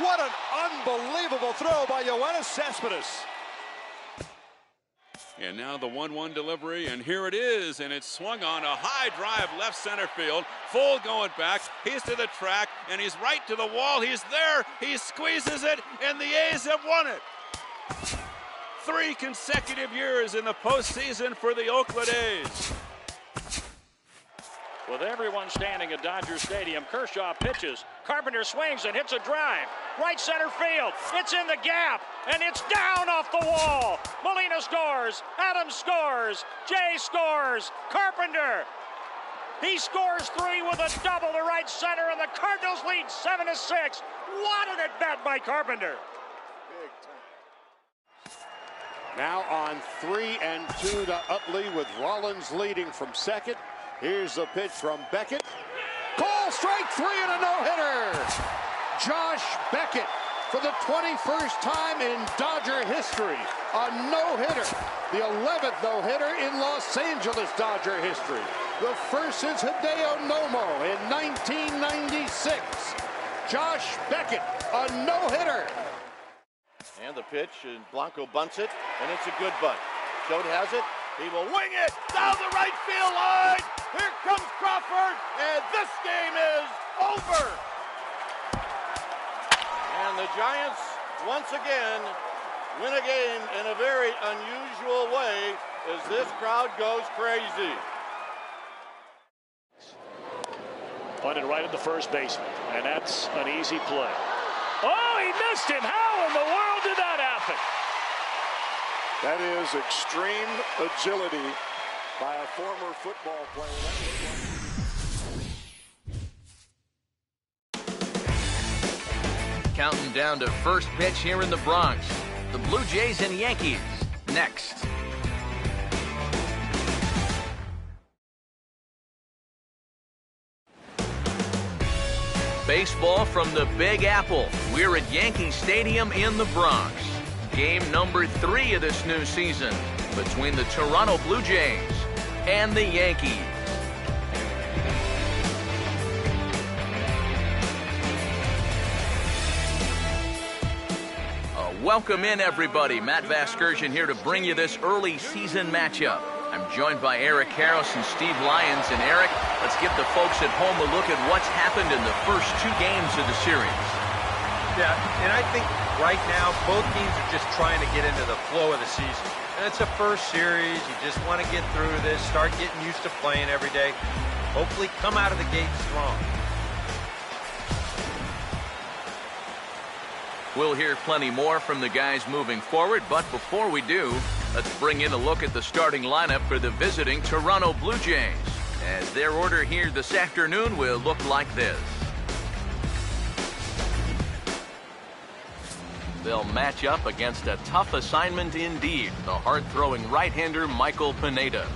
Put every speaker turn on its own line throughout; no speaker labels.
What an unbelievable throw by Yoenis Cespedes.
And now the 1-1 delivery, and here it is, and it's swung on a high drive left center field. Full going back. He's to the track, and he's right to the wall. He's there. He squeezes it, and the A's have won it. 3 consecutive years in the postseason for the Oakland A's.
With everyone standing at Dodger Stadium, Kershaw pitches. Carpenter swings and hits a drive. Right center field. It's in the gap, and it's down off the wall. Molina scores. Adams scores. Jay scores. Carpenter. He scores 3 with a double to right center, and the Cardinals lead 7-6. What an at-bat by Carpenter.
Now on 3-2 to Utley with Rollins leading from second. Here's the pitch from Beckett. Call strike 3 and a no-hitter. Josh Beckett for the 21st time in Dodger history. A no-hitter. The 11th no-hitter in Los Angeles Dodger history. The first since Hideo Nomo in 1996. Josh Beckett, a no-hitter.
And the pitch, and Blanco bunts it, and it's a good bunt. Choate has it. He will wing it down the right field line. Here comes Crawford, and this game is over. And the Giants, once again, win a game in a very unusual way as this crowd goes crazy.
Punted right at the first baseman, and that's an easy play. Oh, he missed him. How in the world did that happen?
That is extreme agility by a former football player.
Counting down to first pitch here in the Bronx. The Blue Jays and Yankees next. Baseball from the Big Apple. We're at Yankee Stadium in the Bronx. Game number 3 of this new season between the Toronto Blue Jays and the Yankees. Welcome in, everybody. Matt Vasgersian here to bring you this early season matchup. I'm joined by Eric Harris and Steve Lyons. And Eric, let's give the folks at home a look at what's happened in the first 2 games of the series.
Yeah, and I think right now both teams are just trying to get into the flow of the season. And it's a first series. You just want to get through this, start getting used to playing every day. Hopefully come out of the gate strong.
We'll hear plenty more from the guys moving forward, but before we do, let's bring in a look at the starting lineup for the visiting Toronto Blue Jays, as their order here this afternoon will look like this. They'll match up against a tough assignment indeed, the hard-throwing right-hander Michael Pineda.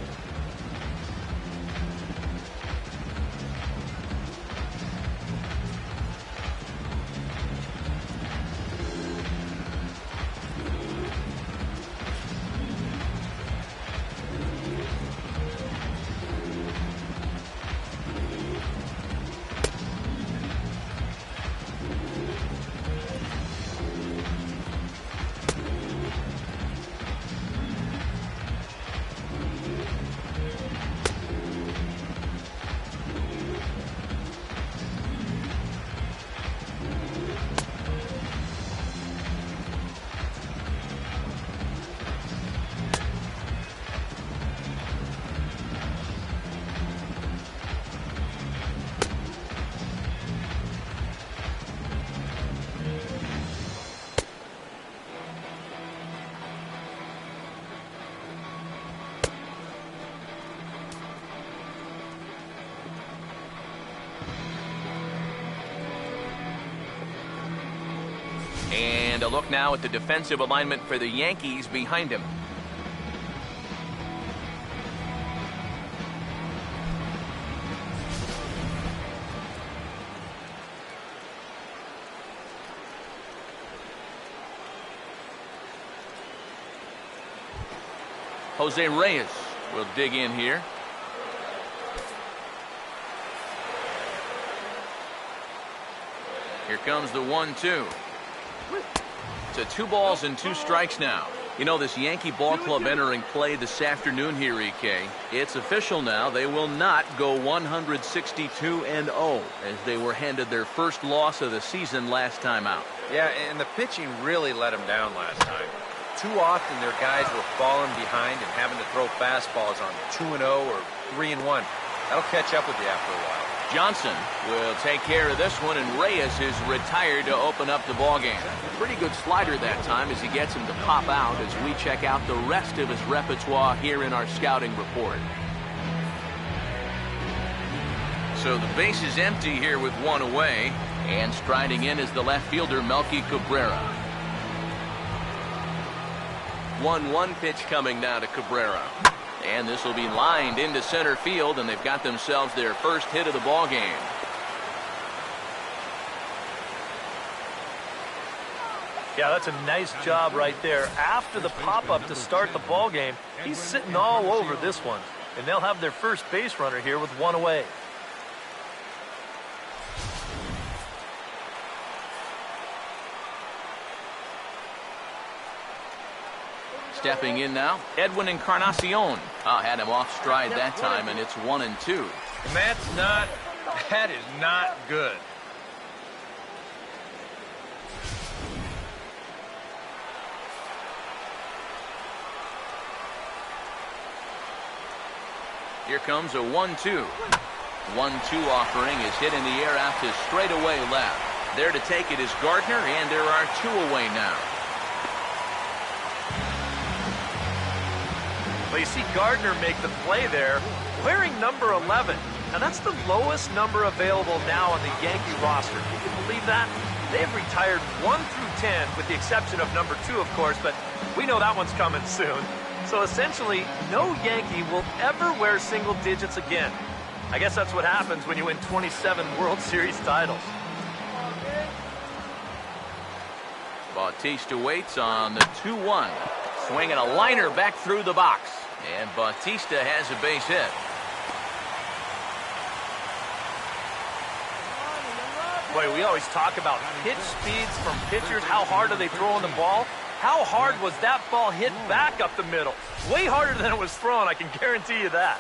And a look now at the defensive alignment for the Yankees behind him. Jose Reyes will dig in here. Here comes the 1-2. It's 2 balls and 2 strikes now. You know, this Yankee ball club entering play this afternoon here, EK. It's official now. They will not go 162-0 as they were handed their first loss of the season last time out.
Yeah, and the pitching really let them down last time. Too often their guys were falling behind and having to throw fastballs on 2-0 or 3-1. That'll catch up with you after a while.
Johnson will take care of this one, and Reyes is retired to open up the ballgame. Pretty good slider that time as he gets him to pop out as we check out the rest of his repertoire here in our scouting report. So the base is empty here with 1 away, and striding in is the left fielder Melky Cabrera. 1-1 pitch coming now to Cabrera. And this will be lined into center field, and they've got themselves their first hit of the ball game.
Yeah, that's a nice job right there. After the pop-up to start the ball game, he's sitting all over this one. And they'll have their first base runner here with 1 away.
Stepping in now, Edwin Encarnacion. Had him off stride that time, and it's 1-2.
And that is not good.
Here comes a 1-2. 1-2 offering is hit in the air out to straightaway left. There to take it is Gardner, and there are 2 away now.
Well, you see Gardner make the play there, wearing number 11. Now, that's the lowest number available now on the Yankee roster. Can you believe that? They've retired 1 through 10, with the exception of number 2, of course, but we know that one's coming soon. So, essentially, no Yankee will ever wear single digits again. I guess that's what happens when you win 27 World Series titles.
Bautista waits on the 2-1. Swinging a liner back through the box. And Bautista has a base hit.
Boy, we always talk about pitch speeds from pitchers. How hard are they throwing the ball? How hard was that ball hit back up the middle? Way harder than it was thrown, I can guarantee you that.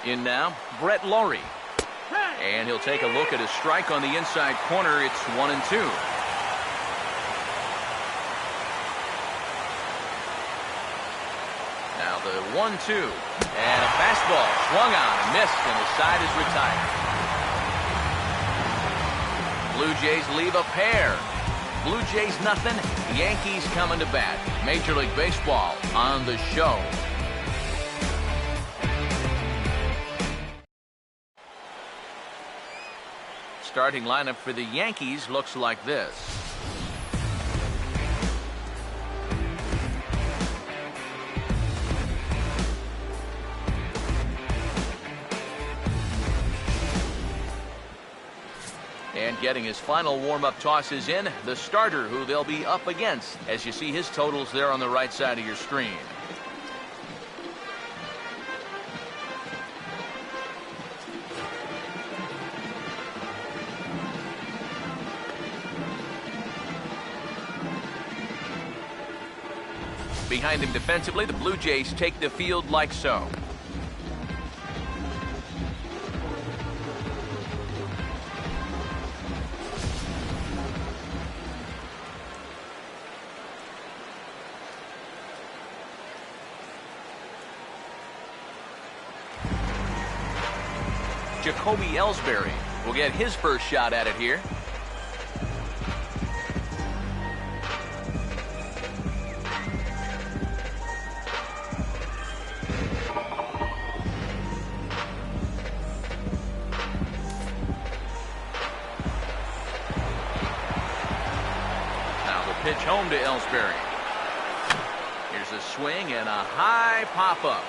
In now, Brett Laurie. And he'll take a look at a strike on the inside corner. It's 1-2. Now the 1-2. And a fastball swung on and missed, and the side is retired. Blue Jays leave a pair. Blue Jays nothing. Yankees coming to bat. Major League Baseball on the show. Starting lineup for the Yankees looks like this. And getting his final warm-up tosses in, the starter who they'll be up against, as you see his totals there on the right side of your screen. Behind him defensively, the Blue Jays take the field like so. Jacoby Ellsbury will get his first shot at it here. Pitch home to Ellsbury. Here's a swing and a high pop-up.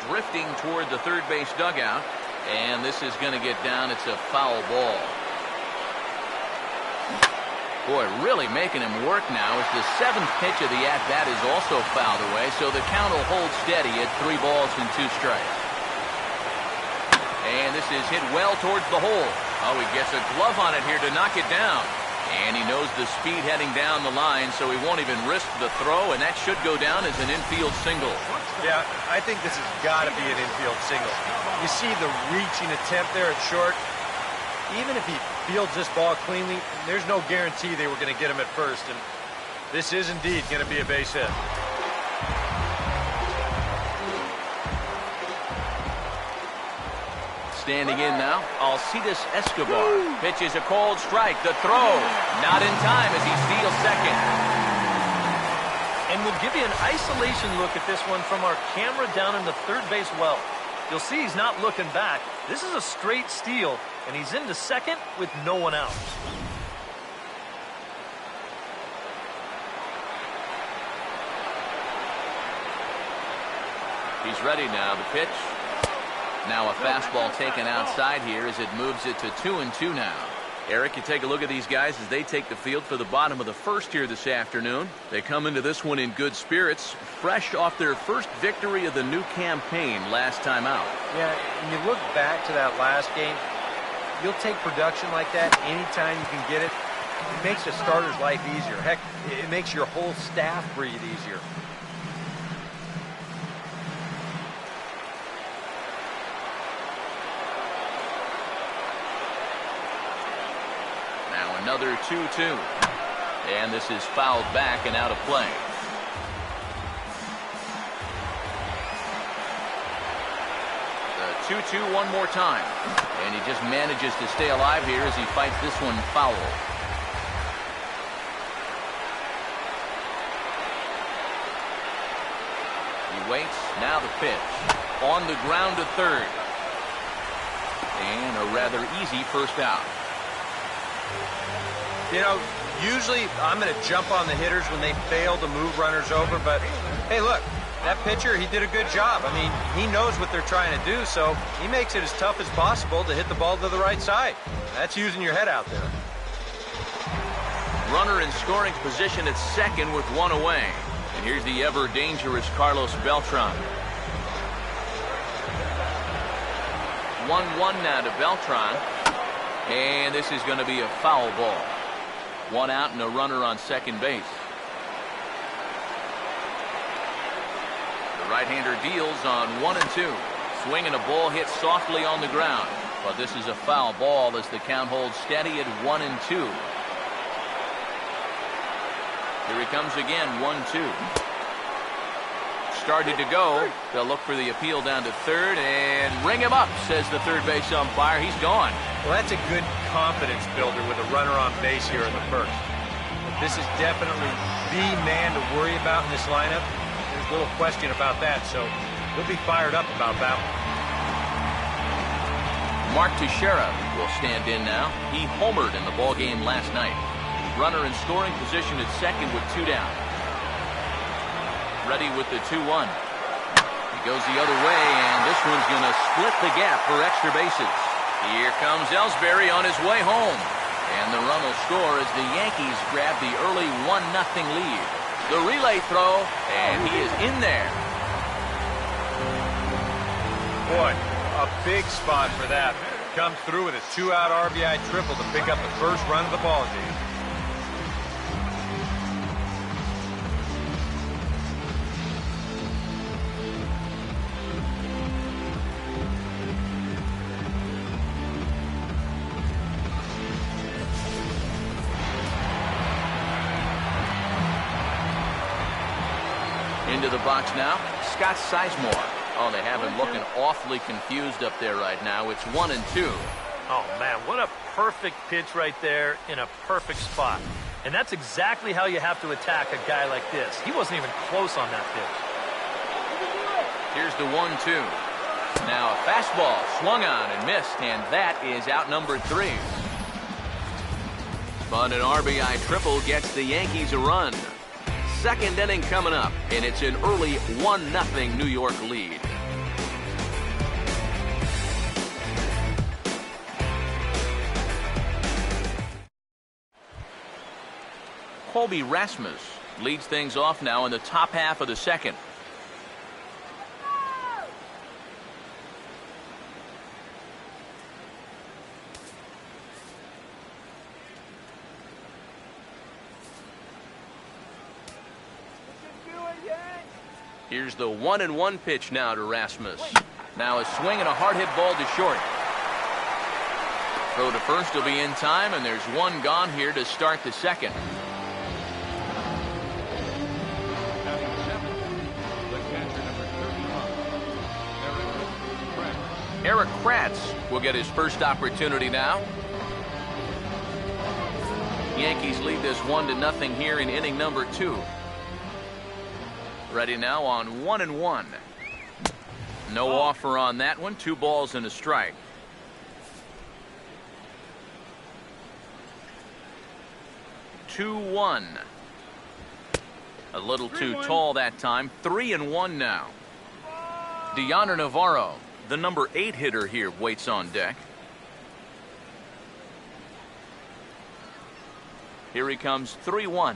Drifting toward the third base dugout. And this is going to get down. It's a foul ball. Boy, really making him work now as the 7th pitch of the at-bat is also fouled away. So the count will hold steady at 3 balls and 2 strikes. And this is hit well towards the hole. Oh, he gets a glove on it here to knock it down. And he knows the speed heading down the line, so he won't even risk the throw, and that should go down as an infield single.
Yeah, I think this has got to be an infield single. You see the reaching attempt there at short. Even if he fields this ball cleanly, there's no guarantee they were going to get him at first, and this is indeed going to be a base hit.
Standing in now, Alcides Escobar. Pitches a cold strike. The throw, not in time as he steals second.
And we'll give you an isolation look at this one from our camera down in the third base well. You'll see he's not looking back. This is a straight steal, and he's into second with no one out.
He's ready now. The pitch. Now a fastball taken outside here as it moves it to 2-2 now. Eric, you take a look at these guys as they take the field for the bottom of the first here this afternoon. They come into this one in good spirits, fresh off their first victory of the new campaign last time out.
Yeah, when you look back to that last game, you'll take production like that anytime you can get it. It makes the starter's life easier. Heck, it makes your whole staff breathe easier.
Another 2-2. And this is fouled back and out of play. The 2-2 one more time. And he just manages to stay alive here as he fights this one foul. He waits. Now the pitch. On the ground to third. And a rather easy first out.
You know, usually I'm going to jump on the hitters when they fail to move runners over, but hey, look, that pitcher, he did a good job. I mean, he knows what they're trying to do, so he makes it as tough as possible to hit the ball to the right side. That's using your head out there.
Runner in scoring position at second with one away. And here's the ever dangerous Carlos Beltran. 1-1 now to Beltran. And this is going to be a foul ball. One out and a runner on second base. The right-hander deals on 1-2. Swinging a ball hit softly on the ground. But this is a foul ball as the count holds steady at 1-2. Here he comes again, 1-2. Started to go. They'll look for the appeal down to third and ring him up, says the third base umpire. He's gone.
Well, that's a good confidence builder with a runner on base here in the first. This is definitely the man to worry about in this lineup. There's little question about that, so he'll be fired up about that one.
Mark Teixeira will stand in now. He homered in the ballgame last night. Runner in scoring position at second with two down. Ready with the 2-1. He goes the other way, and this one's going to split the gap for extra bases. Here comes Ellsbury on his way home. And the run will score as the Yankees grab the early 1-0 lead. The relay throw, and he is in there.
Boy, a big spot for that. Comes through with a 2-out RBI triple to pick up the first run of the ballgame.
Into the box now, Scott Sizemore. Oh, they have him looking awfully confused up there right now. It's 1-2.
Oh, man, what a perfect pitch right there in a perfect spot. And that's exactly how you have to attack a guy like this. He wasn't even close on that pitch.
Here's the 1-2. Now a fastball swung on and missed, and that is out number 3. But an RBI triple gets the Yankees a run. Second inning coming up, and it's an early 1-0 New York lead. Colby Rasmus leads things off now in the top half of the second. Here's the 1-1 pitch now to Rasmus. Now a swing and a hard hit ball to short. Throw to first will be in time, and there's one gone here to start the second. Eric Kratz will get his first opportunity now. Yankees lead this 1-0 here in inning number 2. Ready now on 1-1. No offer on that one. 2 balls and a strike. Two-1. A little too tall that time. 3-1 now. Oldgam3r, the number 8 hitter here, waits on deck. Here he comes. 3-1.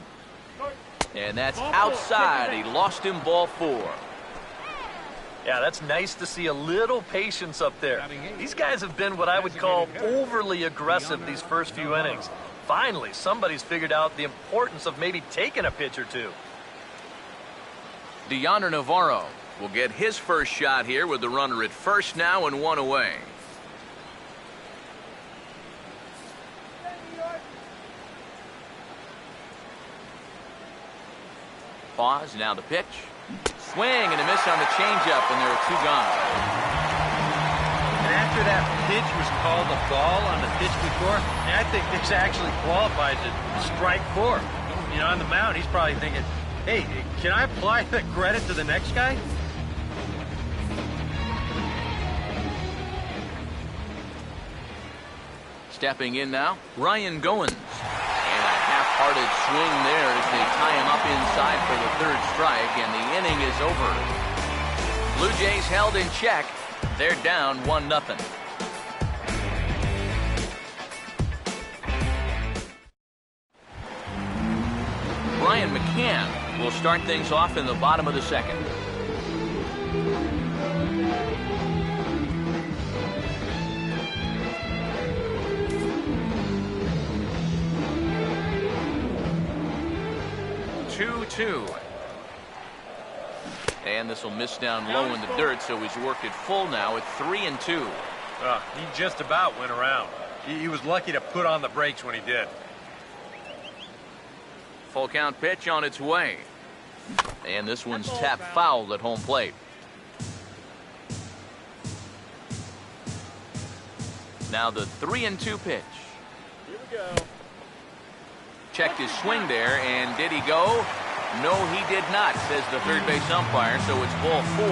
And that's outside. He lost him, ball 4.
Yeah, that's nice to see a little patience up there. These guys have been what I would call overly aggressive these first few innings. Finally, somebody's figured out the importance of maybe taking a pitch or two.
Oldgam3r will get his first shot here with the runner at first now and 1 away. Pause, now the pitch. Swing and a miss on the changeup, and there are 2 gone.
And after that pitch was called a ball on the pitch before, I think this actually qualifies to strike 4. You know, on the mound, he's probably thinking, hey, can I apply the credit to the next guy?
Stepping in now, Ryan Goins. And a half-hearted swing there as they tie him up inside for the 3rd strike, and the inning is over. Blue Jays held in check. They're down 1-0. Brian McCann will start things off in the bottom of the second. And this will miss down low in the dirt, so he's worked it full now at 3-2.
He just about went around. He was lucky to put on the brakes when he did.
Full count pitch on its way. And this one's tapped foul at home plate. Now the 3-2 pitch.
Here we go.
Checked his swing there, and did he go? No, he did not, says the third base umpire, so it's ball 4.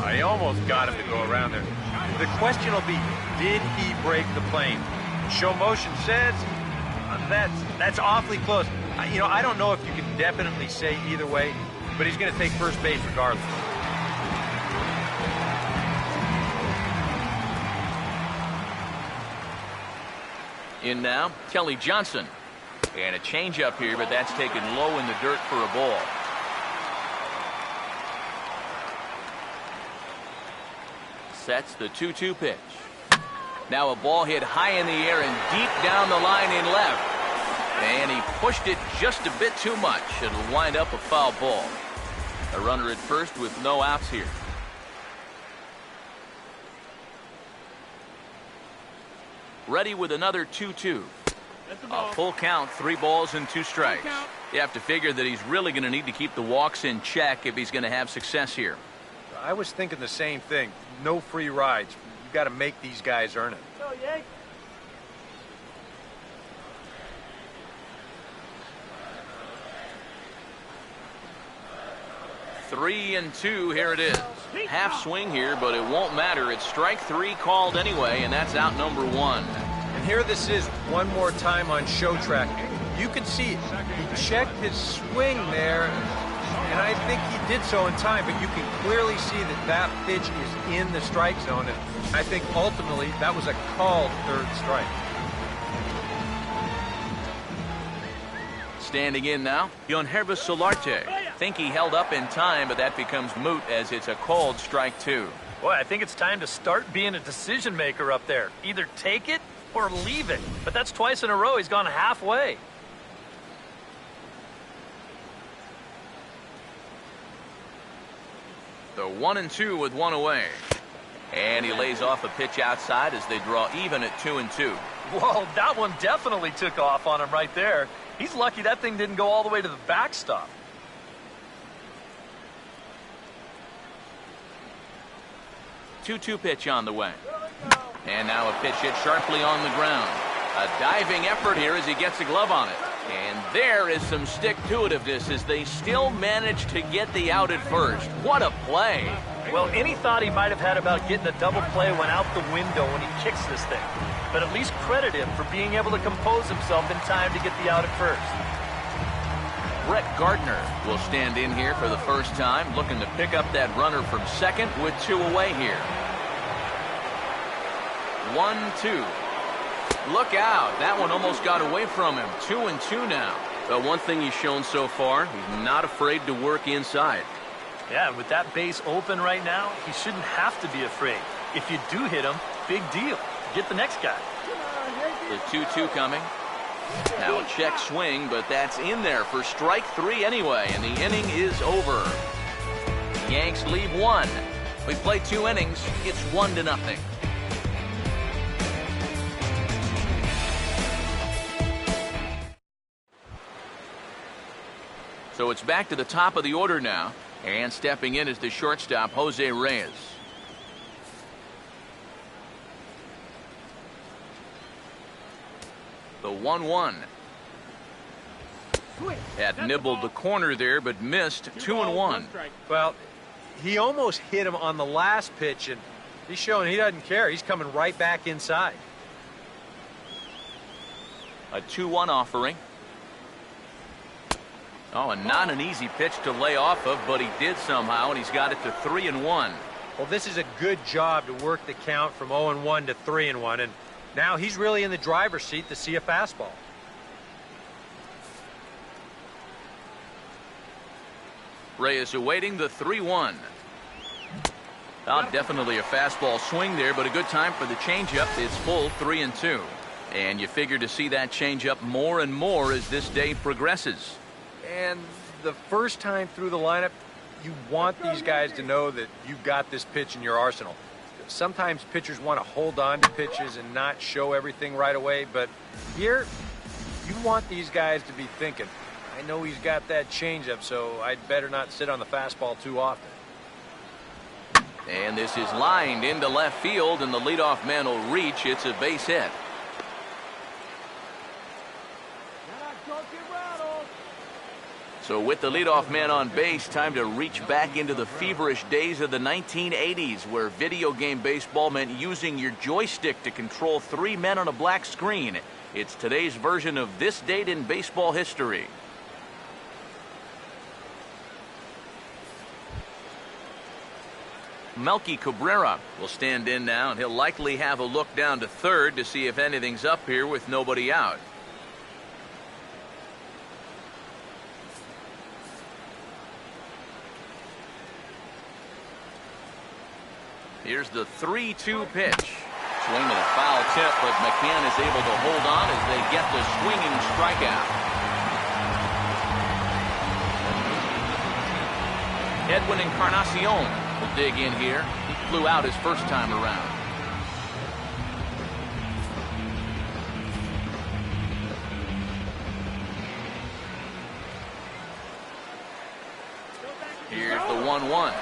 I almost got him to go around there. The question will be, did he break the plane? Show motion says that's awfully close. You know, I don't know if you can definitely say either way, but he's going to take first base regardless.
In now, Kelly Johnson. And a changeup here, but that's taken low in the dirt for a ball. Sets the 2-2 pitch. Now a ball hit high in the air and deep down the line in left. And he pushed it just a bit too much. It'll wind up a foul ball. A runner at first with no outs here. Ready with another 2-2. A full count, 3 balls and 2 strikes. You have to figure that he's really going to need to keep the walks in check if he's going to have success here.
I was thinking the same thing. No free rides. You've got to make these guys earn it.
3-2, here it is. Half swing here, but it won't matter. It's strike 3 called anyway, and that's out number 1.
And here this is one more time on show track. You can see it. He checked his swing there, and I think he did so in time, but you can clearly see that that pitch is in the strike zone, and I think ultimately that was a called 3rd strike.
Standing in now, Yohannes Solarte. Think he held up in time, but that becomes moot as it's a called strike 2.
Boy, I think it's time to start being a decision maker up there. Either take it or leave it. But that's twice in a row he's gone halfway.
The 1-2 with one away. And he lays off a pitch outside as they draw even at 2-2.
Well, that one definitely took off on him right there. He's lucky that thing didn't go all the way to the backstop.
2-2 pitch on the way. And now a pitch hit sharply on the ground. A diving effort here as he gets a glove on it. And there is some stick-to-itiveness as they still manage to get the out at first. What a play.
Well, any thought he might have had about getting a double play went out the window when he kicks this thing. But at least credit him for being able to compose himself in time to get the out at first.
Brett Gardner will stand in here for the first time, looking to pick up that runner from second with 2 away here. 1-2. Look out. That one almost got away from him. 2-2 now. But one thing he's shown so far, he's not afraid to work inside.
Yeah, and with that base open right now, he shouldn't have to be afraid. If you do hit him, big deal. Get the next guy.
The 2-2 coming. Now a check swing, but that's in there for strike 3 anyway, and the inning is over. Yanks leave 1. We play 2 innings. It's 1-0. So it's back to the top of the order now, and stepping in is the shortstop, Jose Reyes. The 1-1. Had nibbled the corner there, but missed. 2-1.
Well, he almost hit him on the last pitch, and he's showing he doesn't care. He's coming right back inside.
A 2-1 offering. Oh, and not an easy pitch to lay off of, but he did somehow, and he's got it to 3-1.
Well, this is a good job to work the count from 0-1 to 3-1, and now he's really in the driver's seat to see a fastball.
Reyes awaiting the 3-1. Oh, definitely a fastball swing there, but a good time for the changeup. It's full 3-2. And you figure to see that changeup more and more as this day progresses.
And the first time through the lineup, you want these guys to know that you've got this pitch in your arsenal. Sometimes pitchers want to hold on to pitches and not show everything right away, but here, you want these guys to be thinking, I know he's got that changeup, so I'd better not sit on the fastball too often.
And this is lined into left field, and the leadoff man will reach. It's a base hit. So with the leadoff man on base, time to reach back into the feverish days of the 1980s, where video game baseball meant using your joystick to control 3 men on a black screen. It's today's version of this date in baseball history. Melky Cabrera will stand in now, and he'll likely have a look down to third to see if anything's up here with nobody out. Here's the 3-2 pitch. Swing and a foul tip, but McCann is able to hold on as they get the swinging strikeout. Edwin Encarnacion will dig in here. He flew out his first time around. Here's the 1-1.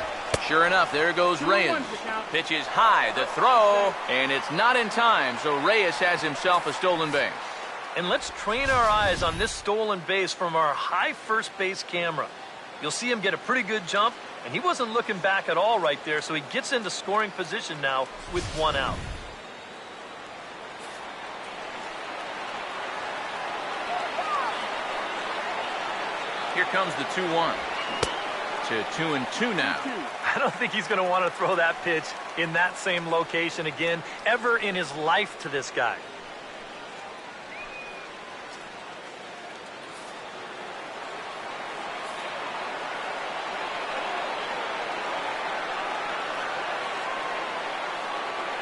Sure enough, there goes Reyes. Pitch is high, the throw, and it's not in time, so Reyes has himself a stolen base.
And let's train our eyes on this stolen base from our high first base camera. You'll see him get a pretty good jump, and he wasn't looking back at all right there, so he gets into scoring position now with 1 out.
Here comes the 2-1. To 2-2 now.
I don't think he's going to want to throw that pitch in that same location again ever in his life to this guy.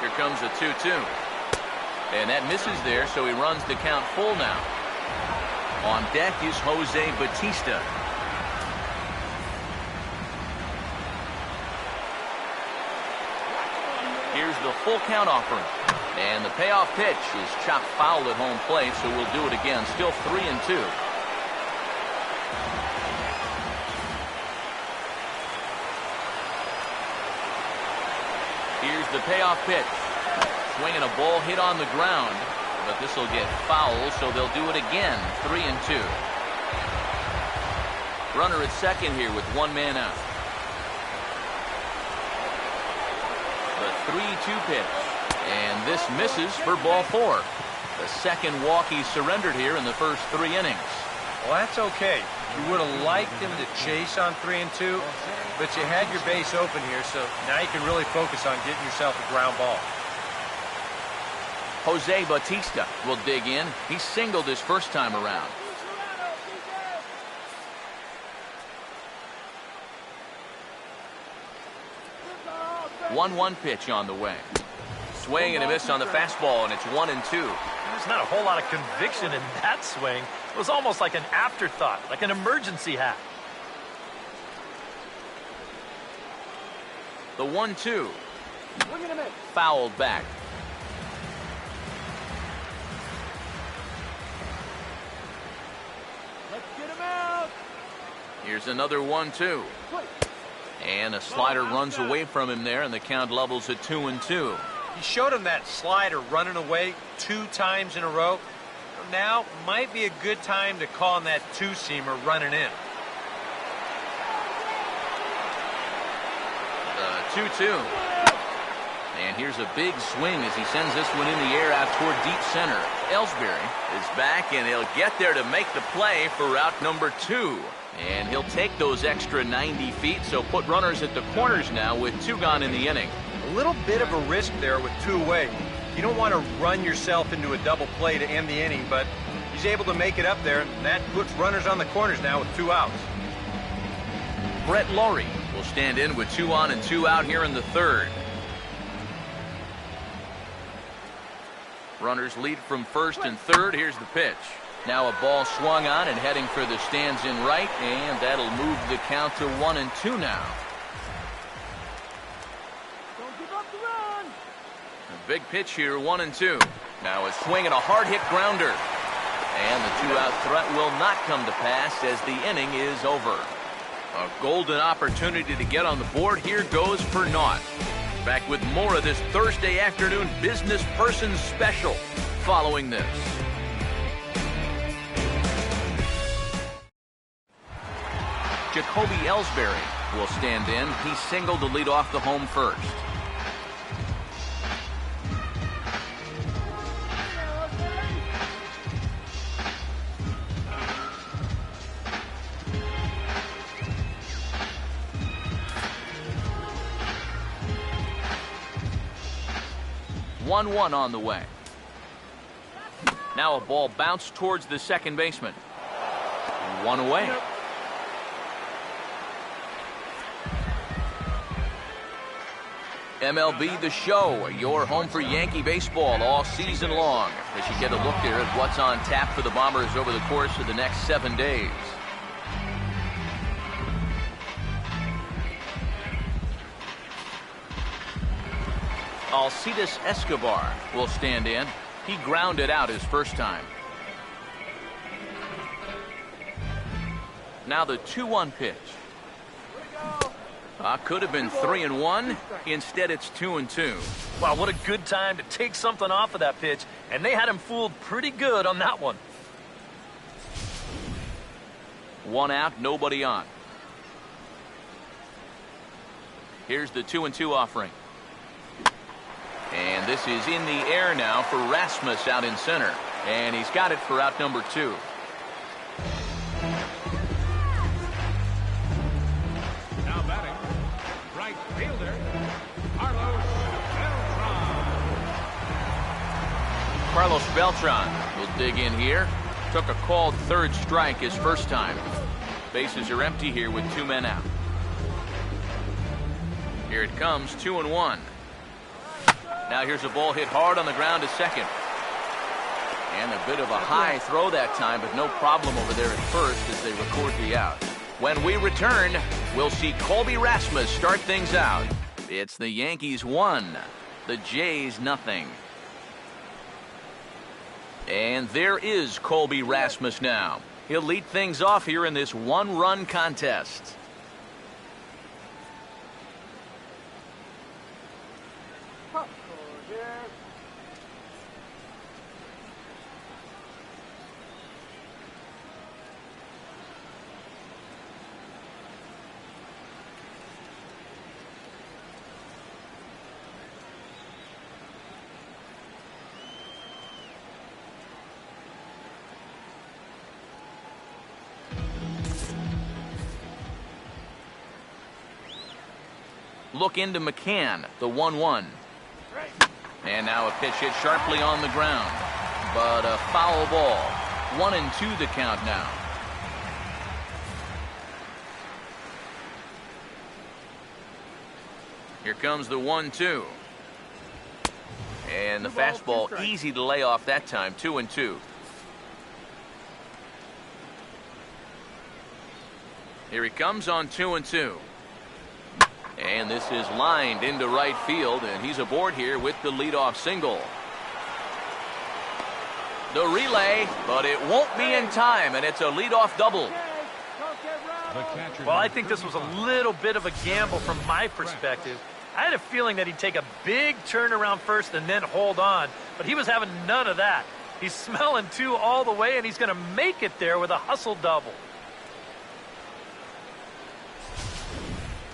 Here comes a 2-2. And that misses there, so he runs the count full now. On deck is Jose Bautista. Here's the full count offering. And the payoff pitch is chopped foul at home plate, so we'll do it again. Still 3-2. Here's the payoff pitch. Swinging a ball hit on the ground, but this will get foul, so they'll do it again. 3-2. Runner at second here with one man out. The 3-2 pitch. And this misses for ball 4. The second walk he surrendered here in the first 3 innings.
Well, that's okay. You would have liked him to chase on 3-2, but you had your base open here, so now you can really focus on getting yourself a ground ball.
Jose Bautista will dig in. He singled his first time around. One pitch on the way. Swing and a miss on the fastball, and it's 1-2.
There's not a whole lot of conviction in that swing. It was almost like an afterthought, like an emergency hack.
The 1-2. Fouled back.
Let's get him out.
Here's another 1-2. And a slider runs away from him there, and the count levels at 2-2.
He showed him that slider running away 2 times in a row. Now might be a good time to call on that 2-seamer running in.
The 2-2. And here's a big swing as he sends this one in the air out toward deep center. Ellsbury is back, and he'll get there to make the play for route number 2. And he'll take those extra 90 feet, so put runners at the corners now with 2 gone in the inning.
A little bit of a risk there with 2 away. You don't want to run yourself into a double play to end the inning, but he's able to make it up there, and that puts runners on the corners now with 2 outs.
Brett Lawrie will stand in with 2 on and 2 out here in the 3rd. Runners lead from 1st and 3rd. Here's the pitch. Now a ball swung on and heading for the stands in right, and that'll move the count to 1-2 now.
Don't give up the run.
A big pitch here, 1-2. Now a swing and a hard hit grounder. And the 2-out threat will not come to pass as the inning is over. A golden opportunity to get on the board here goes for naught. Back with more of this Thursday afternoon business person special following this. Jacoby Ellsbury will stand in. He singled to lead off the home first. One on the way. Now a ball bounced towards the second baseman. 1 away. MLB The Show, your home for Yankee baseball all season long, as you get a look there at what's on tap for the Bombers over the course of the next 7 days. Alcides Escobar will stand in. He grounded out his first time. Now the 2-1 pitch. Could have been 3-1. Instead, it's 2-2.
Wow, what a good time to take something off of that pitch, and they had him fooled pretty good on that one.
1 out, nobody on. Here's the 2-2 offering. And this is in the air now for Rasmus out in center. And he's got it for out number 2.
Now batting, right fielder, Carlos Beltran.
Carlos Beltran will dig in here. Took a called third strike his first time. Bases are empty here with 2 men out. Here it comes, 2-1. Now here's a ball hit hard on the ground to second. And a bit of a high throw that time, but no problem over there at first as they record the out. When we return, we'll see Colby Rasmus start things out. It's the Yankees 1 The Jays nothing. And there is Colby Rasmus now. He'll lead things off here in this one-run contest. Look into McCann, the 1-1. And now a pitch hit sharply on the ground. But a foul ball. 1-2 the count now. Here comes the 1-2. And the fastball easy to lay off that time. 2-2. Here he comes on 2-2. And this is lined into right field, and he's aboard here with the leadoff single. The relay, but it won't be in time, and it's a leadoff double.
Well, I think this was a little bit of a gamble from my perspective. I had a feeling that he'd take a big turn around first and then hold on, but he was having none of that. He's smelling 2 all the way, and he's going to make it there with a hustle double.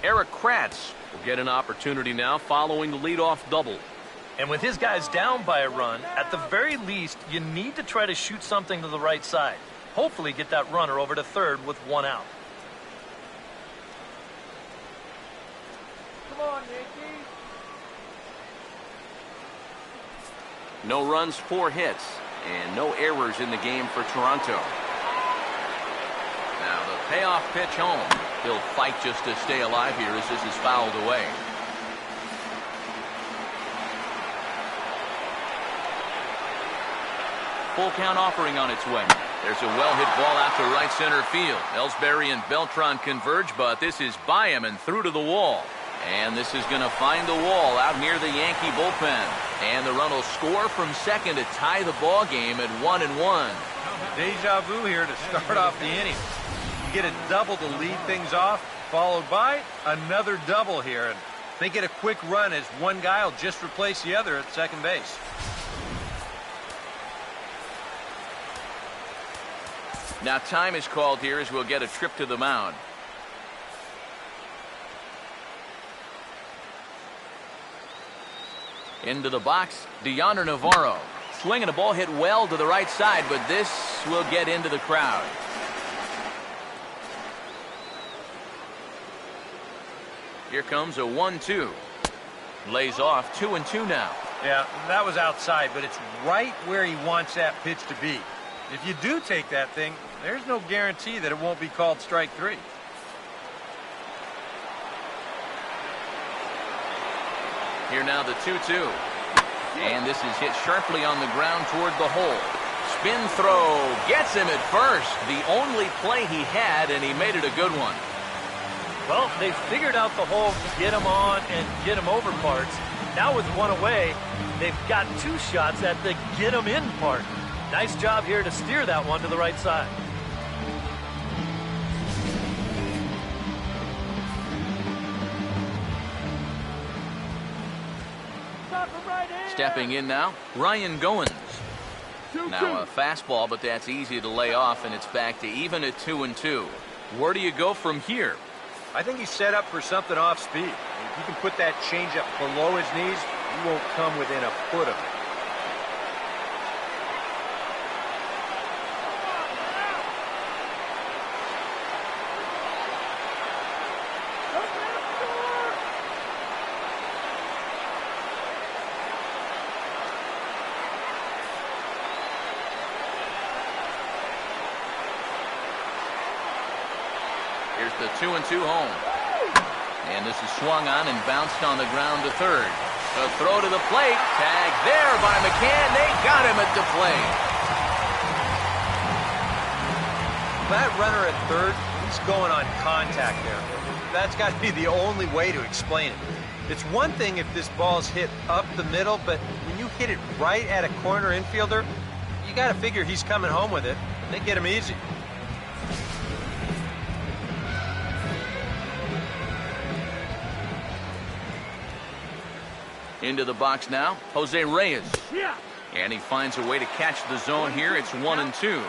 Eric Kratz will get an opportunity now following the leadoff double.
And with his guys down by a run, at the very least, you need to try to shoot something to the right side. Hopefully get that runner over to third with 1 out.
Come on, Yankees.
No runs, 4 hits, and no errors in the game for Toronto. Now the payoff pitch home. He'll fight just to stay alive here as this is fouled away. Full count offering on its way. There's a well-hit ball out to right center field. Ellsbury and Beltran converge, but this is by him and through to the wall. And this is going to find the wall out near the Yankee bullpen. And the run will score from second to tie the ball game at 1-1.
Deja vu here to start off the inning. You get a double to lead things off, followed by another double here. And they get a quick run as one guy will just replace the other at second base.
Now time is called here as we'll get a trip to the mound. Into the box, Deonder Navarro. Swinging a ball hit well to the right side, but this will get into the crowd. Here comes a 1-2. Lays off 2-2 now.
Yeah, that was outside, but it's right where he wants that pitch to be. If you do take that thing, there's no guarantee that it won't be called strike 3.
Here now the 2-2. And this is hit sharply on the ground toward the hole. Spin throw gets him at first. The only play he had, and he made it a good one.
Well, they figured out the whole get him on and get him over parts. Now with 1 away, they've got 2 shots at the get him in part. Nice job here to steer that one to the right side.
Stepping in now, Ryan Goins. Now a fastball, but that's easy to lay off, and it's back to even at 2-2. Where do you go from here?
I think he's set up for something off speed. If you can put that changeup below his knees, you won't come within a foot of it.
Here's the 2-2 home. And this is swung on and bounced on the ground to third. A throw to the plate. Tag there by McCann. They got him at the plate.
That runner at third, he's going on contact there. that's got to be the only way to explain it. It's one thing if this ball's hit up the middle, but when you hit it right at a corner infielder, you got to figure he's coming home with it. They get him easy.
Into the box now, Jose Reyes. And he finds a way to catch the zone here. It's 1-2.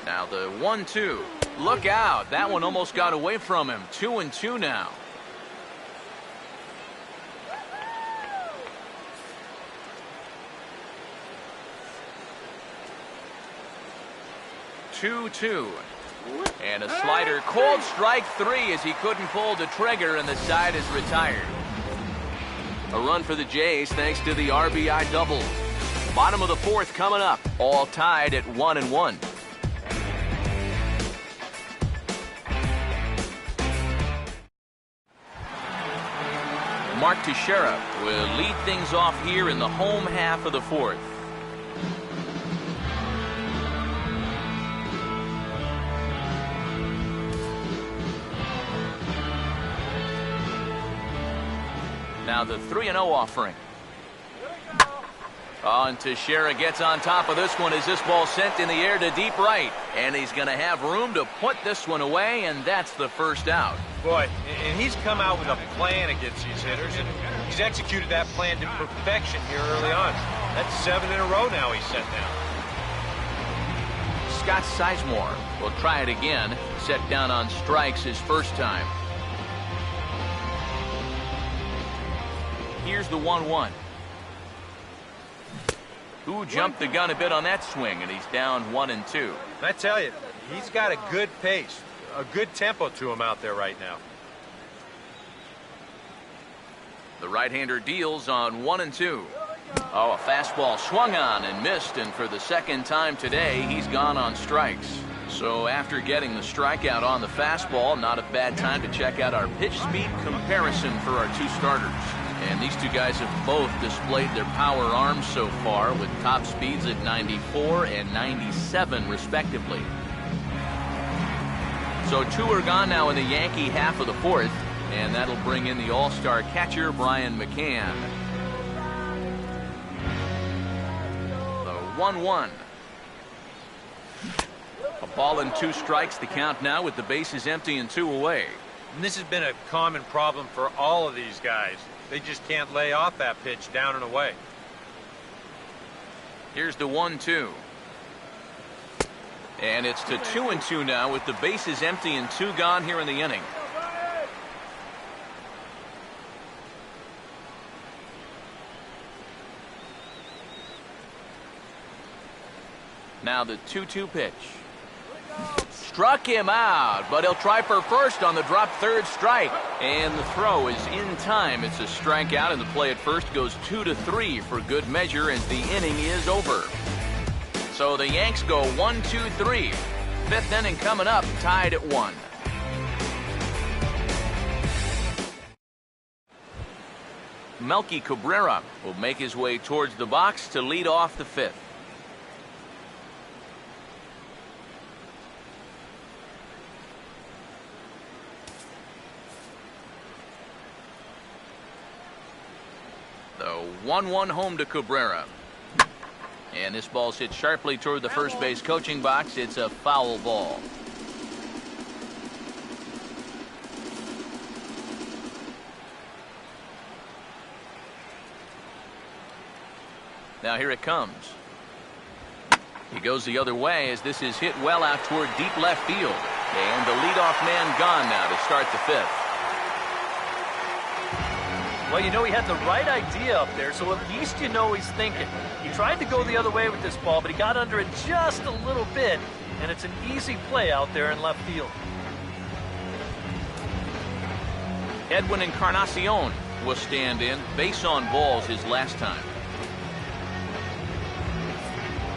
Now the 1-2. Look out. That one almost got away from him. 2-2 now. Two. And a slider, cold strike 3 as he couldn't pull the trigger, and the side is retired. A run for the Jays thanks to the RBI double. Bottom of the 4th coming up, all tied at 1-1. Mark Teixeira will lead things off here in the home half of the 4th. Now the 3-0 offering. Oh, and Teixeira gets on top of this one as this ball sent in the air to deep right. And he's going to have room to put this one away, and that's the first out.
Boy, and he's come out with a plan against these hitters, and he's executed that plan to perfection here early on. That's 7 in a row now he's set down.
Scott Sizemore will try it again. Set down on strikes his first time. Here's the 1-1. Who jumped the gun a bit on that swing, and he's down 1-2.
I tell you, he's got a good pace, a good tempo to him out there right now.
The right-hander deals on 1-2. Oh, a fastball swung on and missed, and for the second time today, he's gone on strikes. So after getting the strikeout on the fastball, not a bad time to check out our pitch speed comparison for our two starters. And these two guys have both displayed their power arms so far with top speeds at 94 and 97 respectively. So 2 are gone now in the Yankee half of the 4th, and that'll bring in the all-star catcher Brian McCann. The 1-1. A ball and 2 strikes, the count now with the bases empty and 2 away.
And this has been a common problem for all of these guys. They just can't lay off that pitch down and away.
Here's the 1-2. And it's to 2-2 now with the bases empty and 2 gone here in the inning. Now the 2-2 pitch. Struck him out, but he'll try for first on the drop third strike. And the throw is in time. It's a strikeout, and the play at first goes 2-3 for good measure as the inning is over. So the Yanks go 1-2-3. 5th inning coming up, tied at 1. Melky Cabrera will make his way towards the box to lead off the 5th. The 1-1 home to Cabrera. And this ball's hit sharply toward the first base coaching box. It's a foul ball. Now here it comes. He goes the other way as this is hit well out toward deep left field. And the leadoff man gone now to start the 5th.
Well, you know, he had the right idea up there, so at least you know he's thinking. He tried to go the other way with this ball, but he got under it just a little bit, and it's an easy play out there in left field.
Edwin Encarnacion will stand in. Base on balls his last time.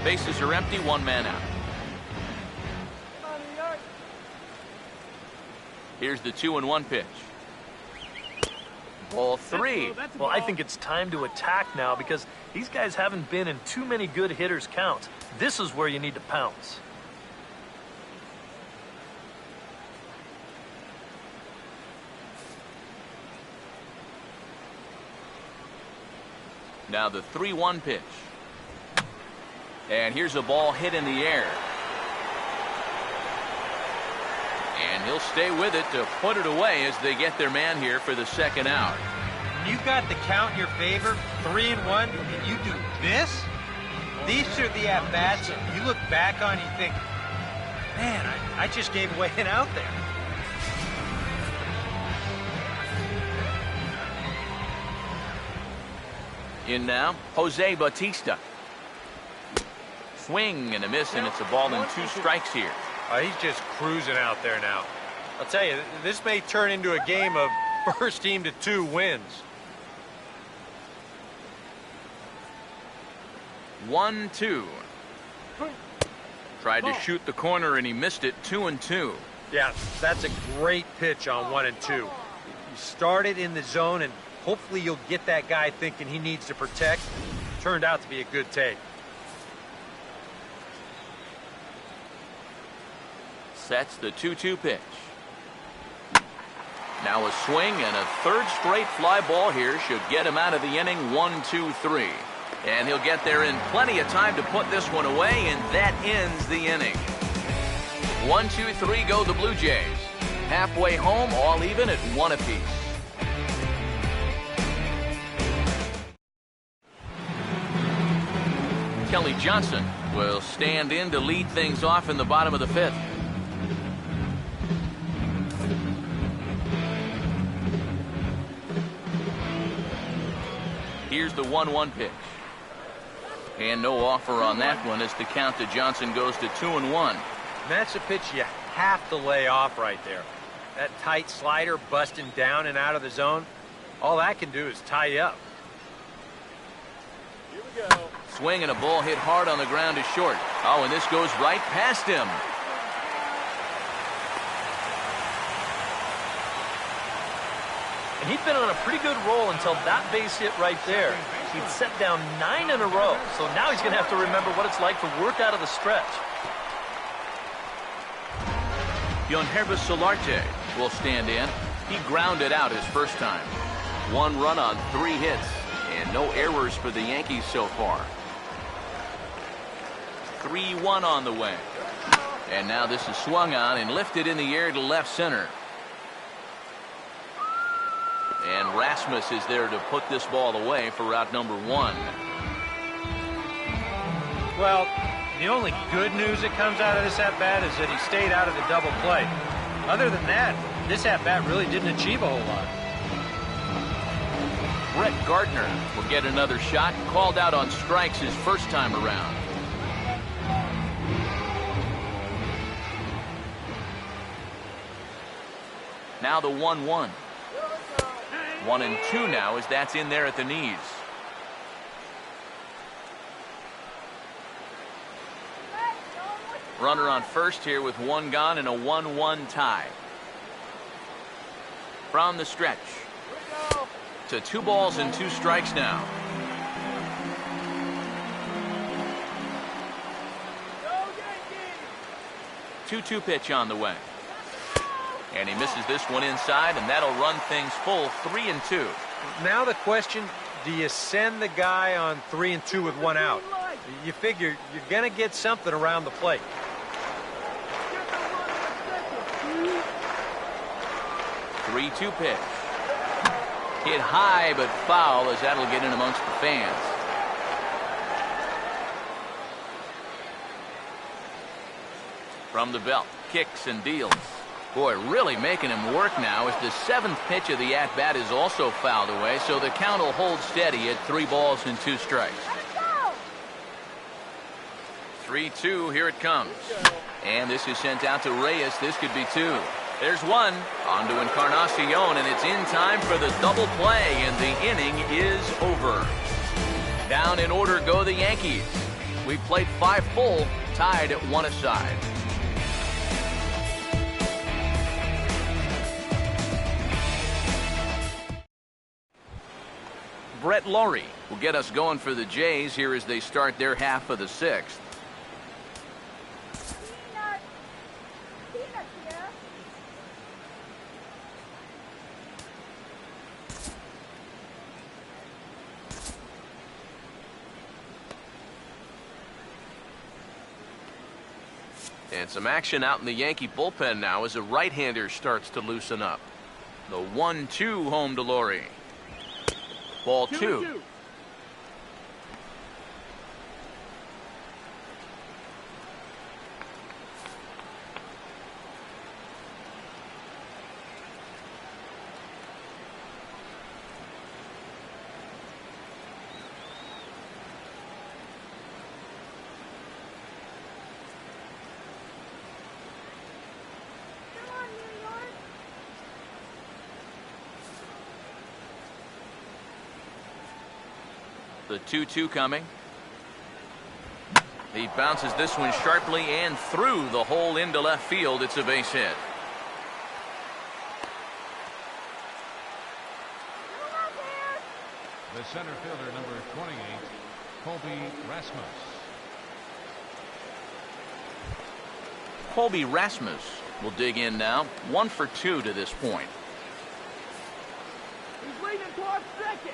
Bases are empty, 1 man out. Here's the 2-1 pitch. Ball 3.
Well, I think it's time to attack now because these guys haven't been in too many good hitters' counts. This is where you need to pounce.
Now the 3-1 pitch. And here's a ball hit in the air. And he'll stay with it to put it away as they get their man here for the second out.
You've got the count in your favor, 3-1, and you do this? These are the at-bats you look back on and you think, man, I just gave away an out there.
In now, Jose Bautista. Swing and a miss, and it's a ball and 2 strikes here.
He's just cruising out there now. I'll tell you, this may turn into a game of first team to 2 wins.
1-2. Tried to shoot the corner and he missed it. 2-2.
Yeah, that's a great pitch on 1 and 2. You start it in the zone and hopefully you'll get that guy thinking he needs to protect. Turned out to be a good take.
Sets the 2-2 pitch. Now a swing and a 3rd straight fly ball here should get him out of the inning. 1-2-3. And he'll get there in plenty of time to put this one away, and that ends the inning. 1-2-3 go the Blue Jays. Halfway home, all even at 1 apiece. Kelly Johnson will stand in to lead things off in the bottom of the 5th. Here's the 1-1 pitch. And no offer on that one as the count to Johnson goes to 2-1.
That's a pitch you have to lay off right there. That tight slider busting down and out of the zone, all that can do is tie you up.
Here we go.
Swing and a ball hit hard on the ground to short. Oh, and this goes right past him.
And he'd been on a pretty good roll until that base hit right there. He'd set down 9 in a row, so now he's going to have to remember what it's like to work out of the stretch.
Yonhervis Solarte will stand in. He grounded out his first time. 1 run on 3 hits, and no errors for the Yankees so far. 3-1 on the way. And now this is swung on and lifted in the air to left center. And Rasmus is there to put this ball away for out number 1.
Well, the only good news that comes out of this at-bat is that he stayed out of the double play. Other than that, this at-bat really didn't achieve a whole lot.
Brett Gardner will get another shot. Called out on strikes his first time around. Now the 1-1. 1-2 now as that's in there at the knees. Runner on first here with 1 gone and a 1-1 tie. From the stretch to 2 balls and 2 strikes now. Go, 2-2 pitch on the way. And he misses this one inside, and that'll run things full 3-2.
Now the question, do you send the guy on 3-2 with 1 out? You figure you're going to get something around the plate.
The 3-2 pitch. Hit high but foul as that'll get in amongst the fans. From the belt, kicks and deals. Boy, really making him work now as the 7th pitch of the at-bat is also fouled away, so the count will hold steady at 3 balls and 2 strikes. 3-2, here it comes. And this is sent out to Reyes. This could be 2. There's 1. On to Encarnacion, and it's in time for the double play, and the inning is over. Down in order go the Yankees. We played 5 full, tied at 1 aside. Brett Laurie will get us going for the Jays here as they start their half of the 6th. And some action out in the Yankee bullpen now as a right-hander starts to loosen up. The 1-2 home to Laurie. Ball 2. The 2-2 coming. He bounces this one sharply and through the hole into left field. It's a base hit.
The center fielder, number 28, Colby Rasmus.
Colby Rasmus will dig in now. 1 for 2 to this point.
He's leaning towards second.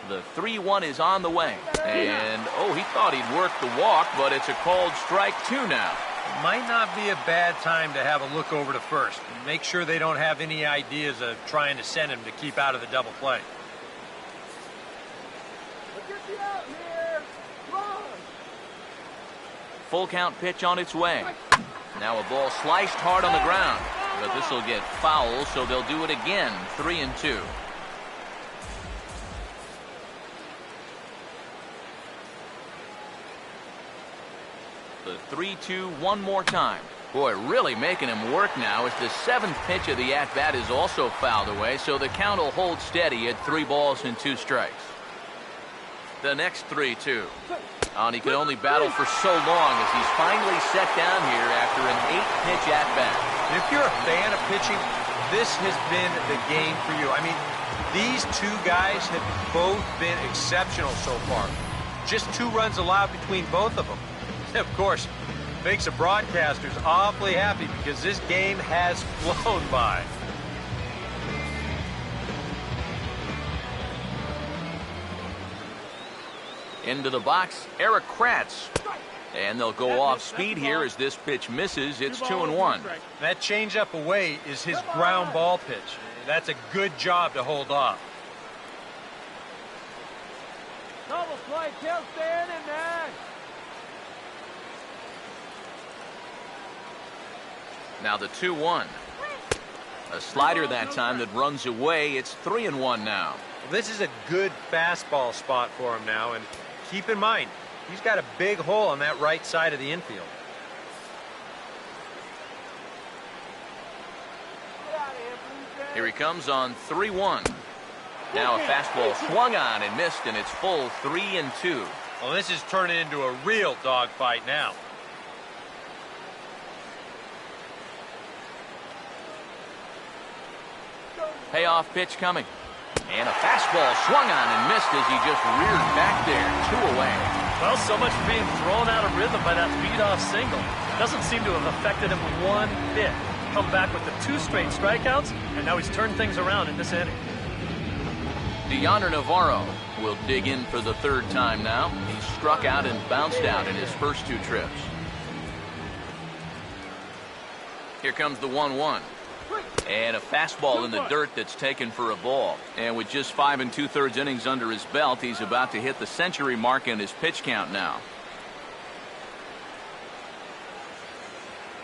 The 3-1 is on the way. And, oh, he thought he'd work the walk, but it's a called strike 2 now.
Might not be a bad time to have a look over to first. Make sure they don't have any ideas of trying to send him to keep out of the double play.
Let's get you out here. Come on.
Full count pitch on its way. Now a ball sliced hard on the ground. But this will get foul, so they'll do it again. 3-2. The 3-2 one more time. Boy, really making him work now as the 7th pitch of the at-bat is also fouled away, so the count will hold steady at 3 balls and 2 strikes. The next 3-2. And he could only battle for so long as he's finally set down here after an 8-pitch at-bat.
If you're a fan of pitching, this has been the game for you. I mean, these 2 guys have both been exceptional so far. Just 2 runs allowed between both of them. Of course, makes the broadcasters awfully happy because this game has flown by.
Into the box, Eric Kratz. And they'll go off speed here as this pitch misses. It's 2-1.
That changeup away is his ground ball pitch. That's a good job to hold off.
Double play, kill standing, man.
Now the 2-1. A slider that time that runs away. It's 3-1 now.
Well, this is a good fastball spot for him now, and keep in mind, he's got a big hole on that right side of the infield.
Here he comes on 3-1. Now a fastball swung on and missed, and it's full 3-2.
Well, this is turning into a real dogfight now.
Payoff pitch coming. And a fastball swung on and missed as he just reared back there. 2 away.
Well, so much for being thrown out of rhythm by that leadoff single. Doesn't seem to have affected him one bit. Come back with the 2 straight strikeouts, and now he's turned things around in this inning.
Yonder Navarro will dig in for the 3rd time now. He struck out and bounced out in his first 2 trips. Here comes the 1-1. And a fastball in the dirt that's taken for a ball. And with just 5 2/3 innings under his belt, he's about to hit the century mark in his pitch count now.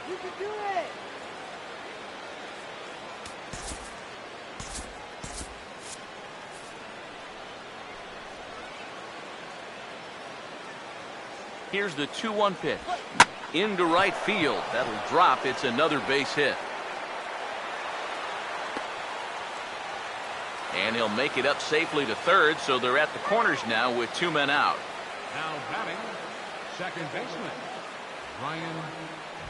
You can do it.
Here's the 2-1 pitch. Into right field. That'll drop. It's another base hit. And he'll make it up safely to 3rd, so they're at the corners now with 2 men out.
Now batting, second baseman, Ryan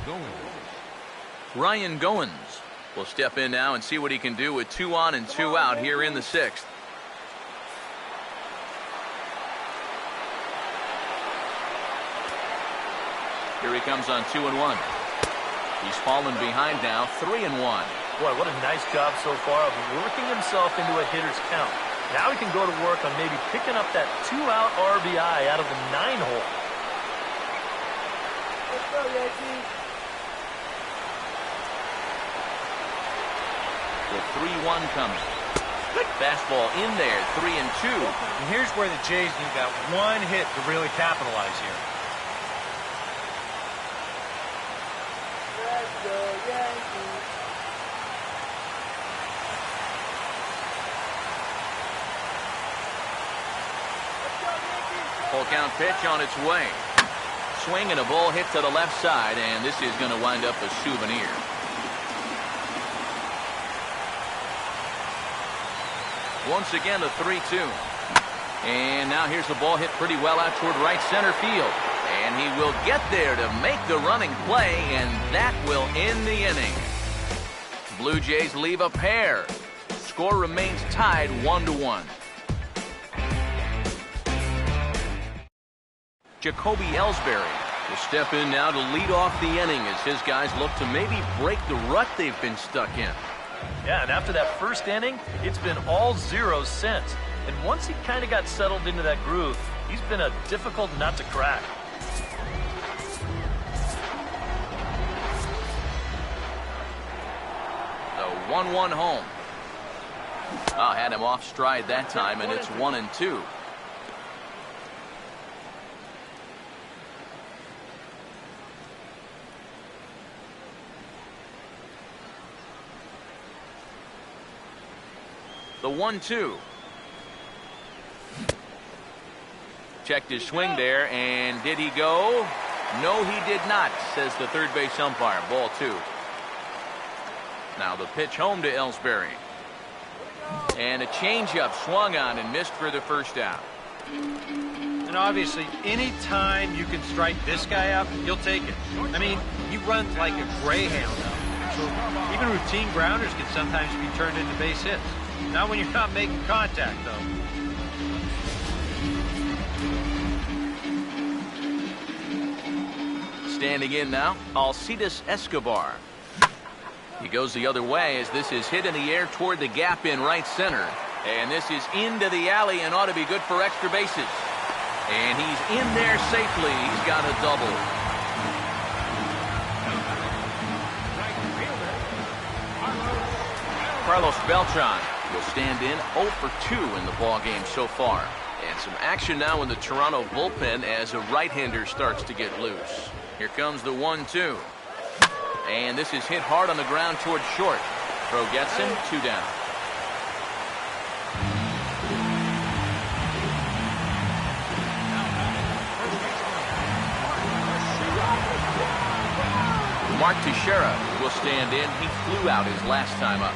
Goins.
Ryan Goins will step in now and see what he can do with 2 on and 2 out here in the 6th. Here he comes on 2-1. He's fallen behind now, 3-1.
Boy, what a nice job so far of working himself into a hitter's count. Now he can go to work on maybe picking up that 2-out RBI out of the 9 hole.
The 3-1 coming. Fastball in there, 3-2.
And here's where the Jays need that one hit to really capitalize here.
Full count pitch on its way. Swing and a ball hit to the left side, and this is going to wind up a souvenir. Once again, a 3-2. And now here's the ball hit pretty well out toward right center field. And he will get there to make the running play, and that will end the inning. Blue Jays leave a pair. Score remains tied 1-1. Jacoby Ellsbury will step in now to lead off the inning as his guys look to maybe break the rut they've been stuck in.
Yeah, and after that first inning, it's been all zeros since. And once he kind of got settled into that groove, he's been a difficult nut to crack.
The 1-1 home. Had him off stride that time, and it's 1-2. The 1-2. Checked his swing there, and did he go? No, he did not, says the third base umpire. Ball 2. Now the pitch home to Ellsbury. And a changeup swung on and missed for the first out.
And obviously, any time you can strike this guy out, you'll take it. I mean, he runs like a greyhound now. So even routine grounders can sometimes be turned into base hits. Not when you're not making contact, though.
Standing in now, Alcides Escobar. He goes the other way as this is hit in the air toward the gap in right center. And this is into the alley and ought to be good for extra bases. And he's in there safely. He's got a double. Carlos Beltran will stand in 0 for 2 in the ballgame so far. And some action now in the Toronto bullpen as a right-hander starts to get loose. Here comes the 1-2. And this is hit hard on the ground toward short. Throw gets him, 2 down. Mark Teixeira will stand in. He flew out his last time up.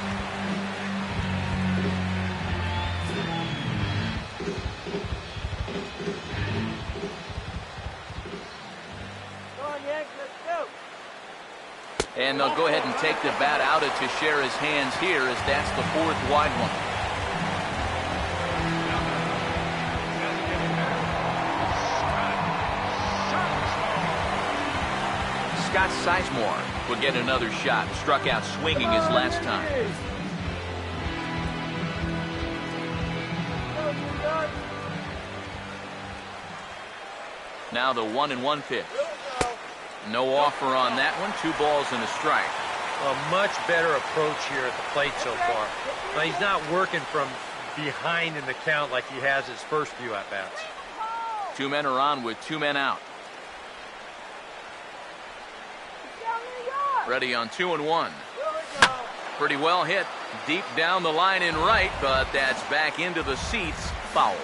And they'll go ahead and take the bat out of Teixeira's hands here as that's the 4th wide one. Scott Sizemore will get another shot. Struck out swinging his last time. Now the 1-1 pitch. No offer on that one. 2 balls and a strike.
A much better approach here at the plate so far. Now, he's not working from behind in the count like he has his first few at-bats.
2 men are on with 2 men out. Ready on 2-1. Pretty well hit. Deep down the line in right, but that's back into the seats. Foul.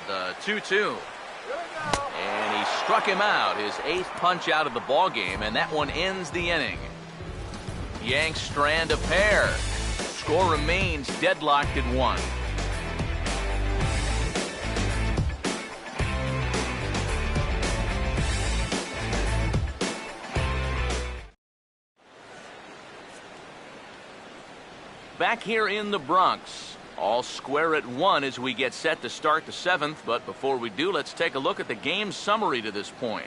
The 2-2. And he struck him out, his 8th punch out of the ball game, and that one ends the inning. Yanks strand a pair. Score remains deadlocked at 1. Back here in the Bronx. All square at 1 as we get set to start the 7th. But before we do, let's take a look at the game summary to this point.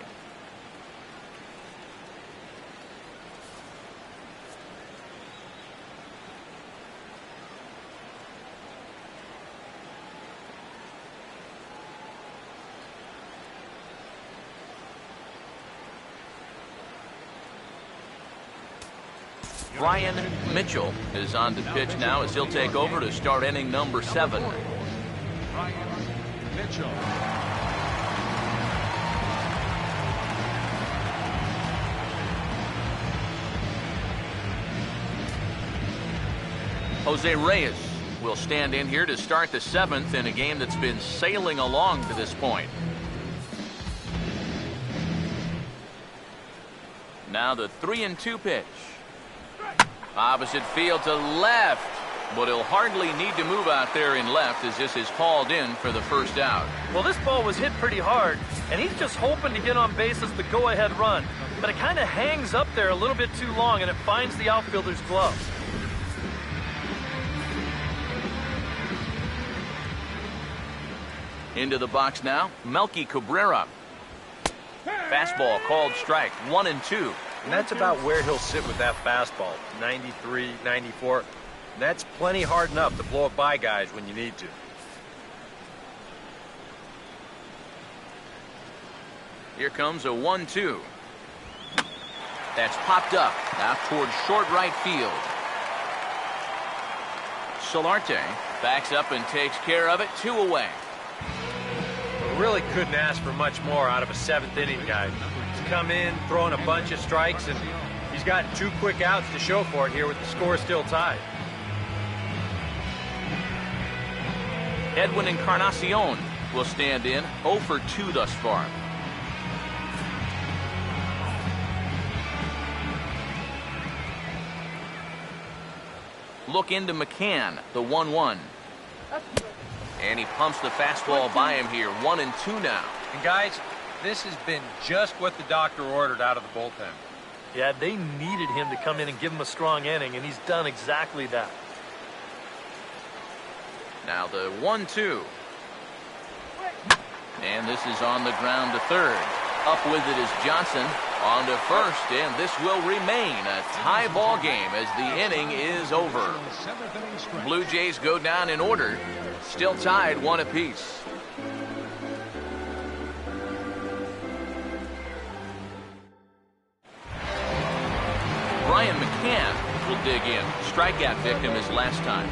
Brian Mitchell is on the pitch now as he'll take over to start inning number 7.
Brian Mitchell.
Jose Reyes will stand in here to start the 7th in a game that's been sailing along to this point. Now the 3-2 pitch. Opposite field to left, but he'll hardly need to move out there in left as this is hauled in for the first out.
Well, this ball was hit pretty hard, and he's just hoping to get on base as the go-ahead run. But it kind of hangs up there a little bit too long, and it finds the outfielder's glove.
Into the box now, Melky Cabrera. Fastball called strike, 1-2.
And that's about where he'll sit with that fastball, 93, 94. That's plenty hard enough to blow it by guys when you need to.
Here comes a 1-2. That's popped up, now towards short right field. Solarte backs up and takes care of it, 2 away.
Really couldn't ask for much more out of a 7th inning guy. He's come in, throwing a bunch of strikes, and he's got 2 quick outs to show for it here with the score still tied.
Edwin Encarnacion will stand in, 0 for 2 thus far. Look into McCann, the 1-1. And he pumps the fastball by him here, 1-2 now.
And guys, this has been just what the doctor ordered out of the bullpen.
Yeah, they needed him to come in and give him a strong inning, and he's done exactly that.
Now the 1-2. And this is on the ground to third. Up with it is Johnson on to first, and this will remain a tie ball game as the inning is over. Blue Jays go down in order, still tied 1 apiece. Brian McCann will dig in. Strikeout victim his last time.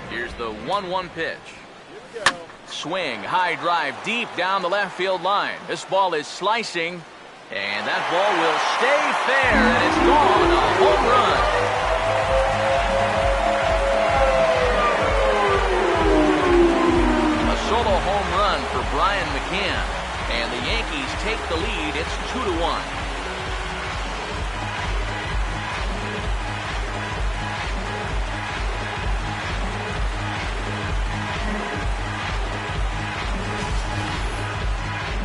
Here's the 1-1 pitch. Swing, high drive, deep down the left field line. This ball is slicing, and that ball will stay fair, and it's gone. A home run. A solo home run for Brian McCann, and the Yankees take the lead. It's 2-1.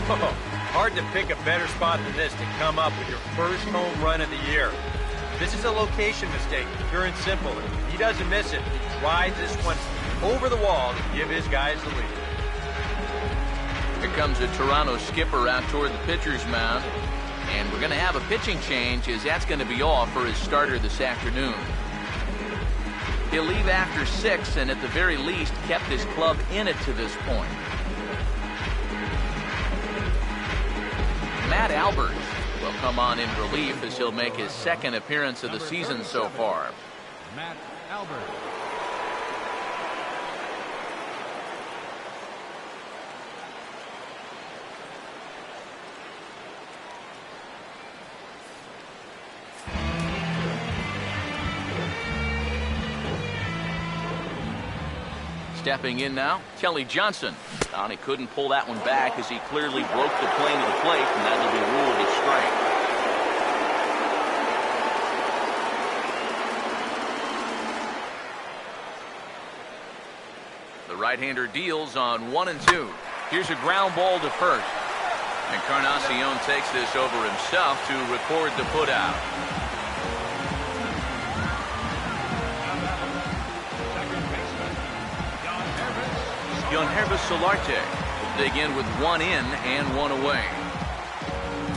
Oh, hard to pick a better spot than this to come up with your first home run of the year. This is a location mistake, pure and simple. If he doesn't miss it, he drives this one over the wall to give his guys the lead.
Here comes a Toronto skipper out toward the pitcher's mound. And we're going to have a pitching change as that's going to be all for his starter this afternoon. He'll leave after 6 and at the very least kept his club in it to this point. Matt Albert will come on in relief as he'll make his 2nd appearance of the season so far.
Matt Albert.
Stepping in now, Kelly Johnson. He couldn't pull that one back as he clearly broke the plane of the plate, and that'll be ruled a strike. The right-hander deals on 1-2. Here's a ground ball to first. Encarnacion takes this over himself to record the putout. Yohannes Solarte will dig in with 1 in and 1 away.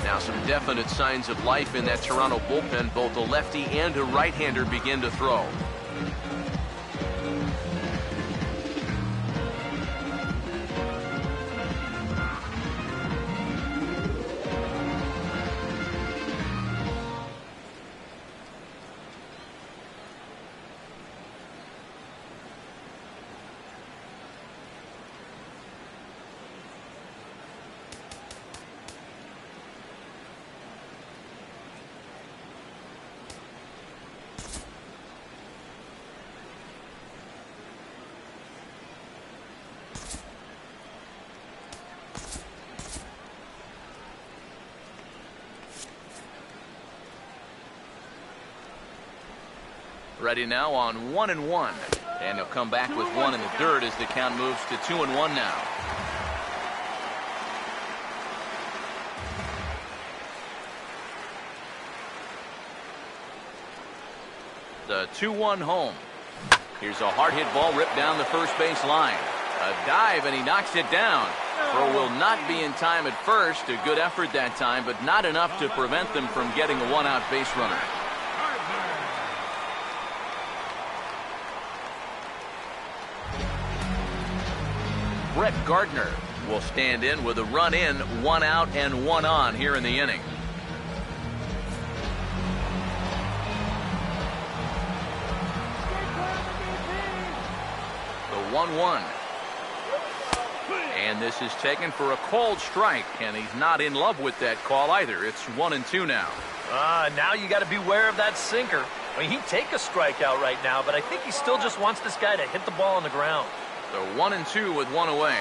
Now some definite signs of life in that Toronto bullpen. Both a lefty and a right-hander begin to throw. Ready now on 1-1. And he'll come back with one in the dirt as the count moves to 2-1 now. The 2-1 home. Here's a hard hit ball ripped down the first base line. A dive and he knocks it down. Throw will not be in time at first. A good effort that time, but not enough to prevent them from getting a one-out base runner. Brett Gardner will stand in with a run in, 1 out and 1 on here in the inning. The 1-1. And this is taken for a called strike, and he's not in love with that call either. It's 1-2 now.
Now you got to beware of that sinker. I mean, he'd take a strikeout right now, but I think he still just wants this guy to hit the ball on the ground.
So 1-2 with one away.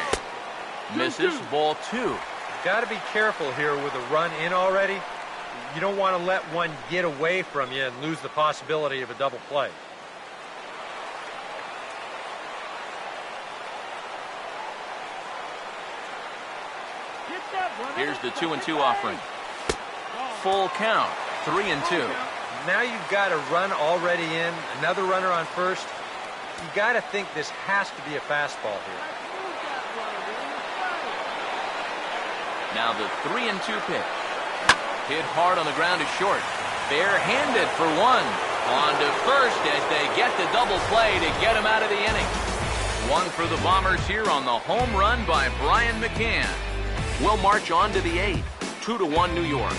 Misses, ball 2.
You've got to be careful here with a run in already. You don't want to let one get away from you and lose the possibility of a double play.
Here's the 2-2 offering. Full count, 3-2.
Now you've got a run already in, another runner on first. You got to think this has to be a fastball here.
Now the 3-2 pitch. Hit hard on the ground to short. Bare-handed for one. On to first as they get the double play to get him out of the inning. One for the Bombers here on the home run by Brian McCann. We'll march on to the 8th. 2-1 New York.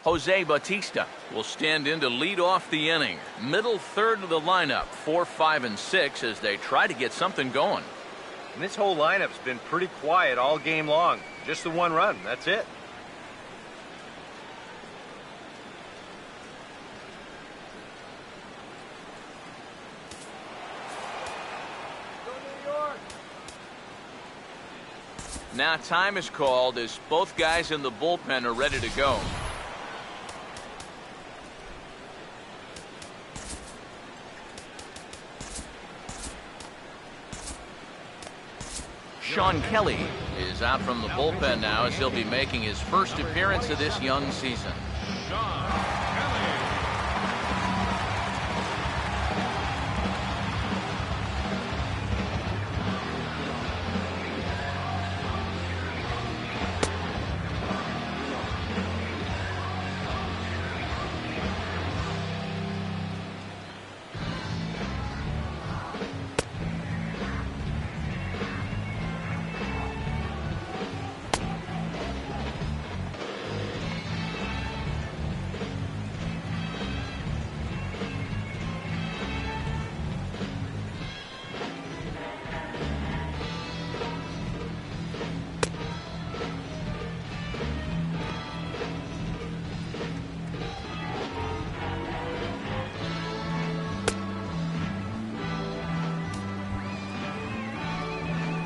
Jose Bautista will stand in to lead off the inning. Middle third of the lineup, 4, 5, and 6 as they try to get something going.
And this whole lineup's been pretty quiet all game long. Just the one run, that's it.
Now time is called as both guys in the bullpen are ready to go. Sean Kelly is out from the bullpen now as he'll be making his first appearance of this young season.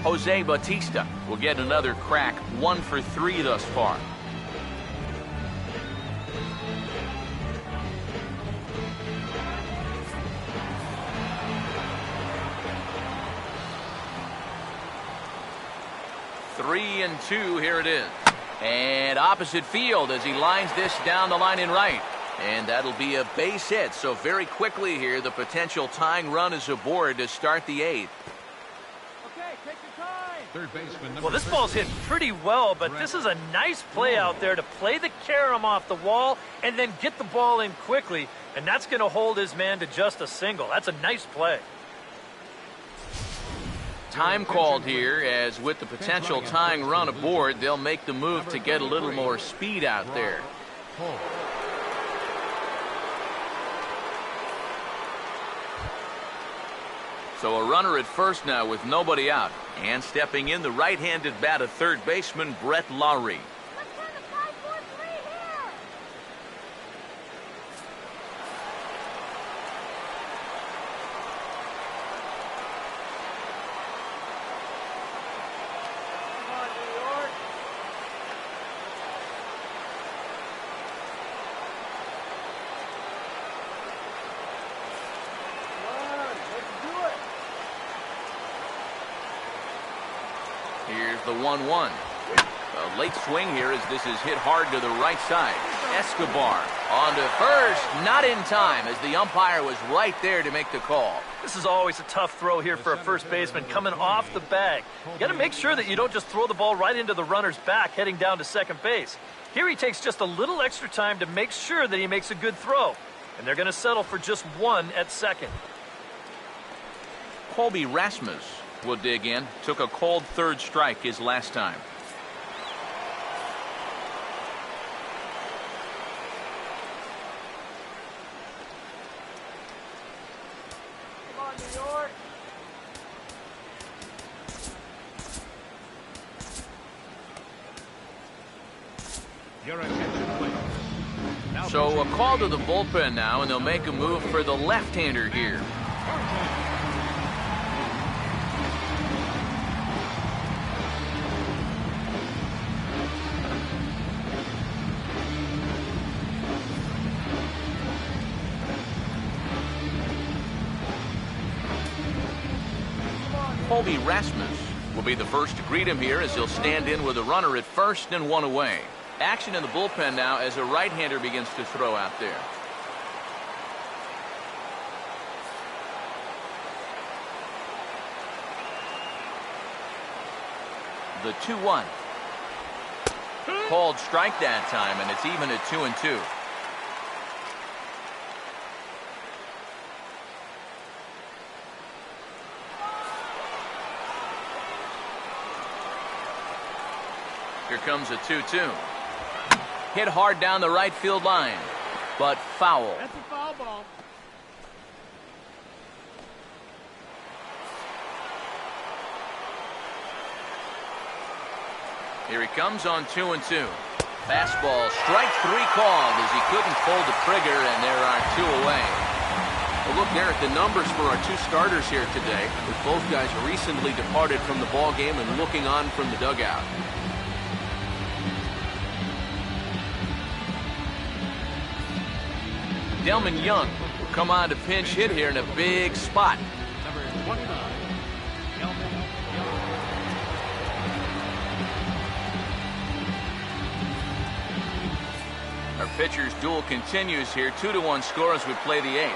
Jose Bautista will get another crack, 1 for 3 thus far. Three and 2, here it is. And opposite field as he lines this down the line in right. And that'll be a base hit. So very quickly here, the potential tying run is aboard to start the 8th.
Well, this ball's hit pretty well, but this is a nice play out there to play the carom off the wall and then get the ball in quickly, and that's going to hold his man to just a single. That's a nice play.
Time called here, as with the potential tying run aboard, they'll make the move to get a little more speed out there. So a runner at first now with nobody out. And stepping in, the right-handed bat of third baseman, Brett Lowry. Here's the 1-1. A late swing here as this is hit hard to the right side. Escobar on to first, not in time as the umpire was right there to make the call.
This is always a tough throw here for a first baseman coming off the bag. You got to make sure that you don't just throw the ball right into the runner's back heading down to second base. Here he takes just a little extra time to make sure that he makes a good throw. And they're going to settle for just one at second.
Colby Rasmus will dig in. Took a cold third strike his last time. So a call to the bullpen now, and they'll make a move for the left-hander here. Colby Rasmus will be the first to greet him here as he'll stand in with a runner at first and one away. Action in the bullpen now as a right-hander begins to throw out there. The 2-1. Called strike that time, and it's even at 2-2. Here comes a 2-2. Hit hard down the right field line, but foul.
That's a foul ball.
Here he comes on 2-2. Fastball, strike three called as he couldn't pull the trigger, and there are two away.
Well, look there at the numbers for our two starters here today, with both guys recently departed from the ball game and looking on from the dugout.
Delman Young will come on to pinch hit here in a big spot.
Number 29, Delman Young.
Our pitcher's duel continues here. 2-1 score as we play the eighth.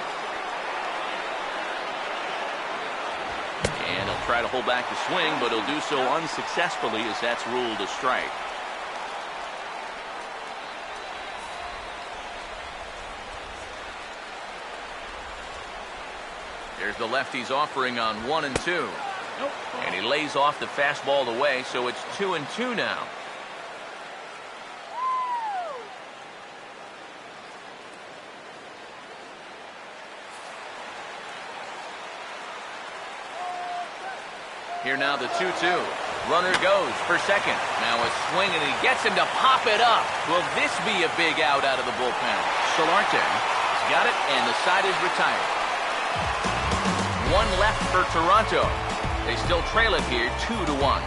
And he'll try to hold back the swing, but he'll do so unsuccessfully as that's ruled a strike. There's the lefty's offering on 1-2. And he lays off the fastball away, so it's 2-2 now. Here now the 2-2. Runner goes for second. Now a swing, and he gets him to pop it up. Will this be a big out of the bullpen? Solarte has got it, and the side is retired. One left for Toronto. They still trail it here 2-1.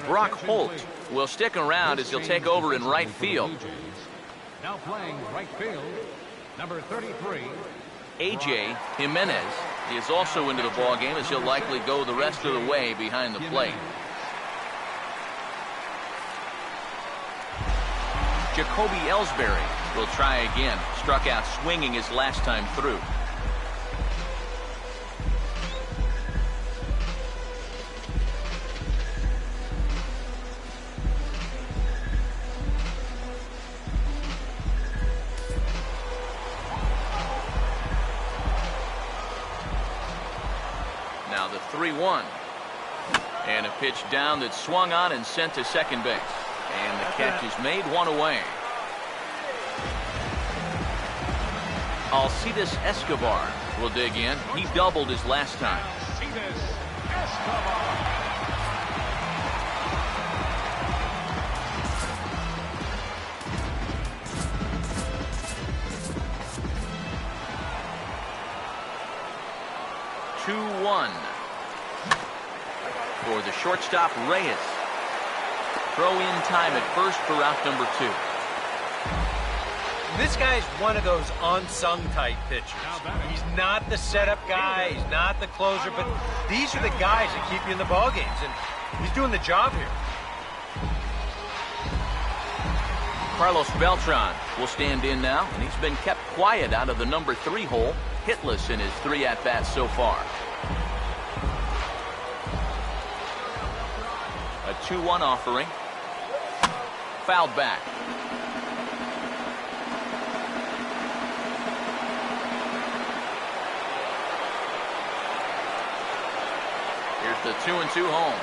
Brock Holt will stick around as he'll take over in right field.
Now playing right field, number 33.
A.J. Jimenez is also into the ball game as he'll likely go the rest of the way behind the plate. Jacoby Ellsbury will try again. Struck out swinging his last time through. Now the 3-1. And a pitch down that swung on and sent to second base. And the catch is made, one away. Alcides Escobar will dig in. He doubled his last time.
Alcides Escobar.
For the shortstop, Reyes. Throw in time at first for out number 2.
This guy's one of those unsung type pitchers. He's not the setup guy, he's not the closer, but these are the guys that keep you in the ball games, and he's doing the job here.
Carlos Beltran will stand in now, and he's been kept quiet out of the number 3 hole, hitless in his 3 at-bats so far. A 2-1 offering. Fouled back. Here's the 2-2 home.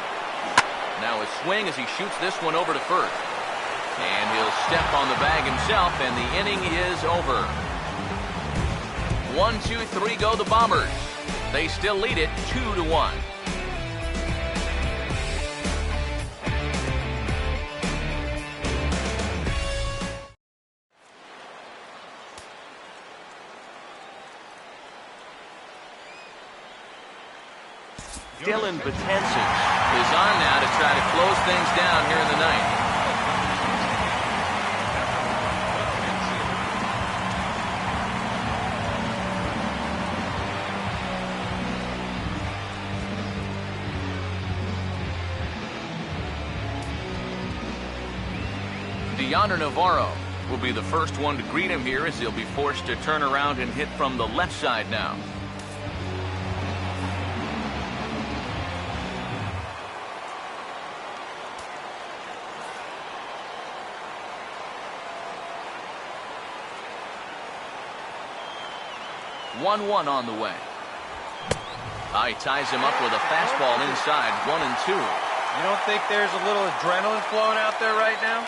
Now a swing as he shoots this one over to first. And he'll step on the bag himself, and the inning is over. 1, 2, 3 go the Bombers. They still lead it 2-1. Dylan Betances is on now to try to close things down here in the ninth. Yonder Navarro will be the first one to greet him here as he'll be forced to turn around and hit from the left side now. One on the way. He ties him up with a fastball inside, 1-2.
You don't think there's a little adrenaline flowing out there right now?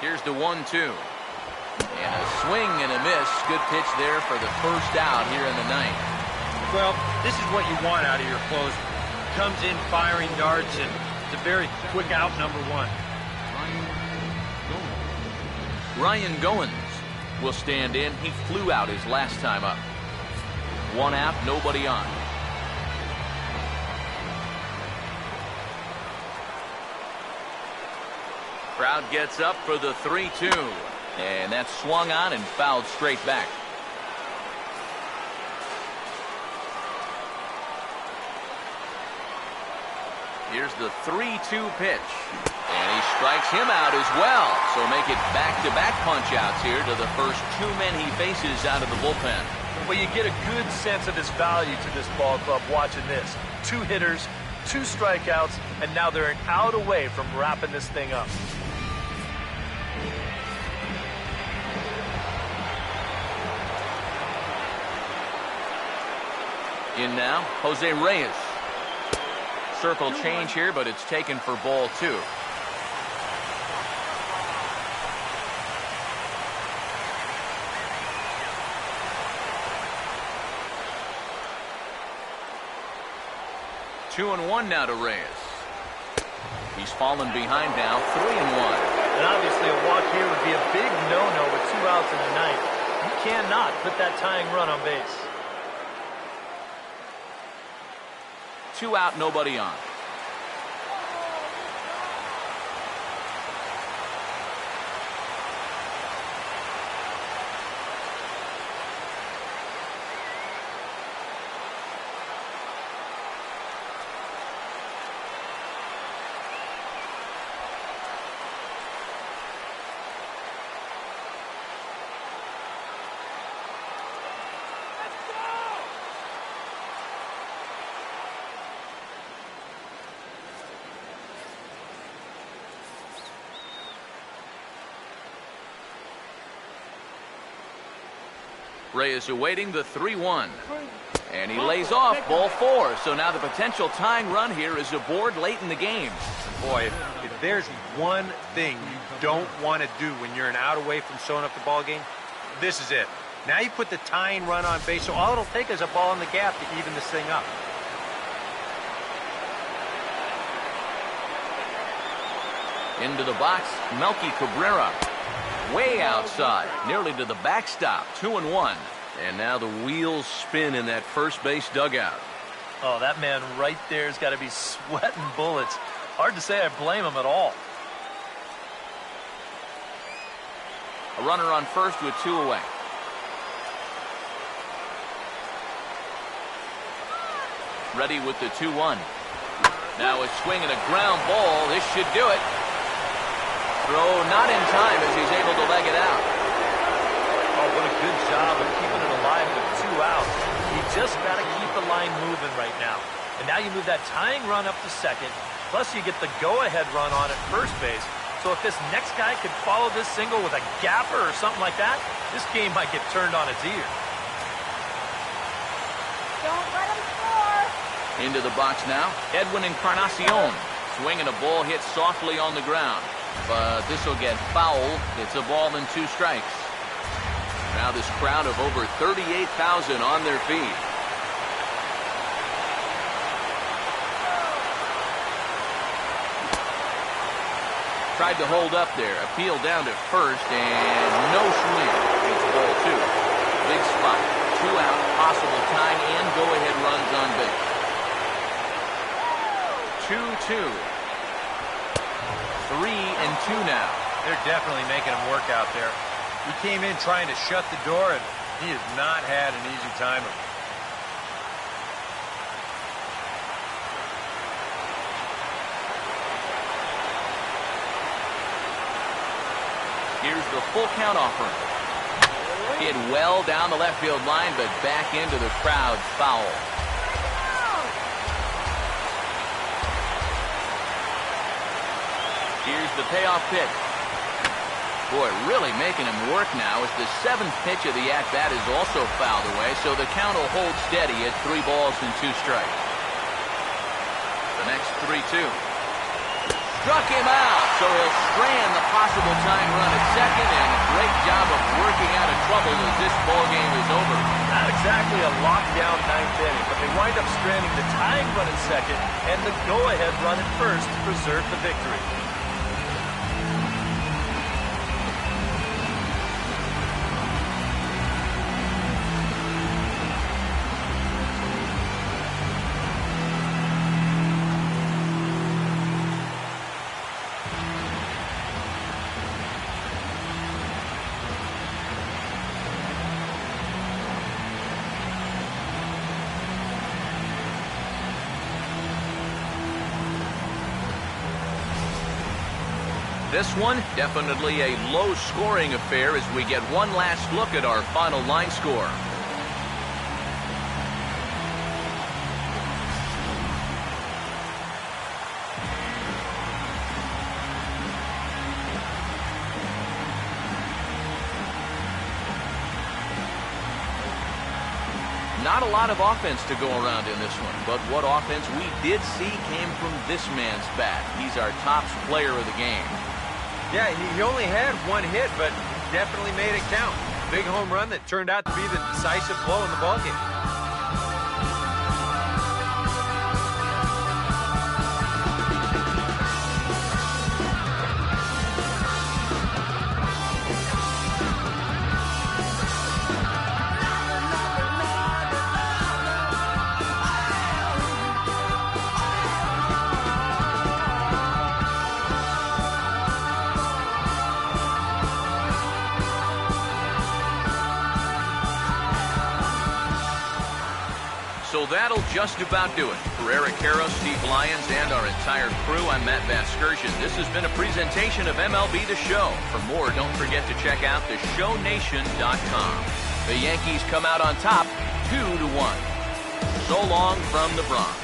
Here's the 1-2. And a swing and a miss. Good pitch there for the first out here in the ninth.
Well, this is what you want out of your closer. Comes in firing darts, and it's a very quick out, number 1.
Ryan Goins will stand in. He flew out his last time up. 1 out, nobody on. Crowd gets up for the 3-2. And that's swung on and fouled straight back. Here's the 3-2 pitch. And he strikes him out as well. So make it back-to-back punch-outs here to the first 2 men he faces out of the bullpen.
Well, you get a good sense of his value to this ball club watching this. 2 hitters, 2 strikeouts, and now they're an out away from wrapping this thing up.
In now, Jose Reyes. Circle change here, but it's taken for ball 2. Two and 1 now to Reyes. He's fallen behind now, 3-1.
And obviously a walk here would be a big no-no with 2 outs in the ninth. You cannot put that tying run on base.
2 out, nobody on. Reyes awaiting the 3-1. And he lays off ball 4. So now the potential tying run here is aboard late in the game.
Boy, if there's one thing you don't want to do when you're an out away from sewing up the ball game, this is it. Now you put the tying run on base, so all it'll take is a ball in the gap to even this thing up.
Into the box, Melky Cabrera. Way outside, nearly to the backstop, 2-1. And now the wheels spin in that first base dugout.
Oh, that man right there's got to be sweating bullets. Hard to say I blame him at all.
A runner on first with 2 away. Ready with the 2-1. Now a swing and a ground ball. This should do it. Throw not in time as he's able to leg it out.
Oh, what a good job of keeping it alive with 2 outs. You just got to keep the line moving right now. And now you move that tying run up to second. Plus you get the go-ahead run on at first base. So if this next guy could follow this single with a gapper or something like that, this game might get turned on its ear.
Don't let him score.
Into the box now, Edwin Encarnacion. Swinging a ball hit softly on the ground. But this will get foul. It's a ball and 2 strikes. Now this crowd of over 38,000 on their feet. Tried to hold up there. Appeal down to first and no swing. It's ball 2. Big spot. 2 out. Possible tying and go-ahead runs on base. 2-2. 3-2 now.
They're definitely making him work out there. He came in trying to shut the door, and he has not had an easy time of it.
Here's the full count offering. Hit well down the left field line, but back into the crowd. Foul. Here's the payoff pitch. Boy, really making him work now as the 7th pitch of the at-bat is also fouled away, so the count will hold steady at 3 balls and 2 strikes. The next 3-2. Struck him out, so he'll strand the possible tying run at second, and a great job of working out of trouble as this ball game is over.
Not exactly a lockdown 9th inning, but they wind up stranding the tying run at second and the go-ahead run at first to preserve the victory.
This one, definitely a low-scoring affair as we get one last look at our final line score. Not a lot of offense to go around in this one, but what offense we did see came from this man's bat. He's our top player of the game.
Yeah, he only had 1 hit, but he definitely made it count. Big home run that turned out to be the decisive blow in the ballgame.
So that'll just about do it. For Eric Harrow, Steve Lyons, and our entire crew, I'm Matt Vasgersian. This has been a presentation of MLB The Show. For more, don't forget to check out theshownation.com. The Yankees come out on top 2-1. So long from the Bronx.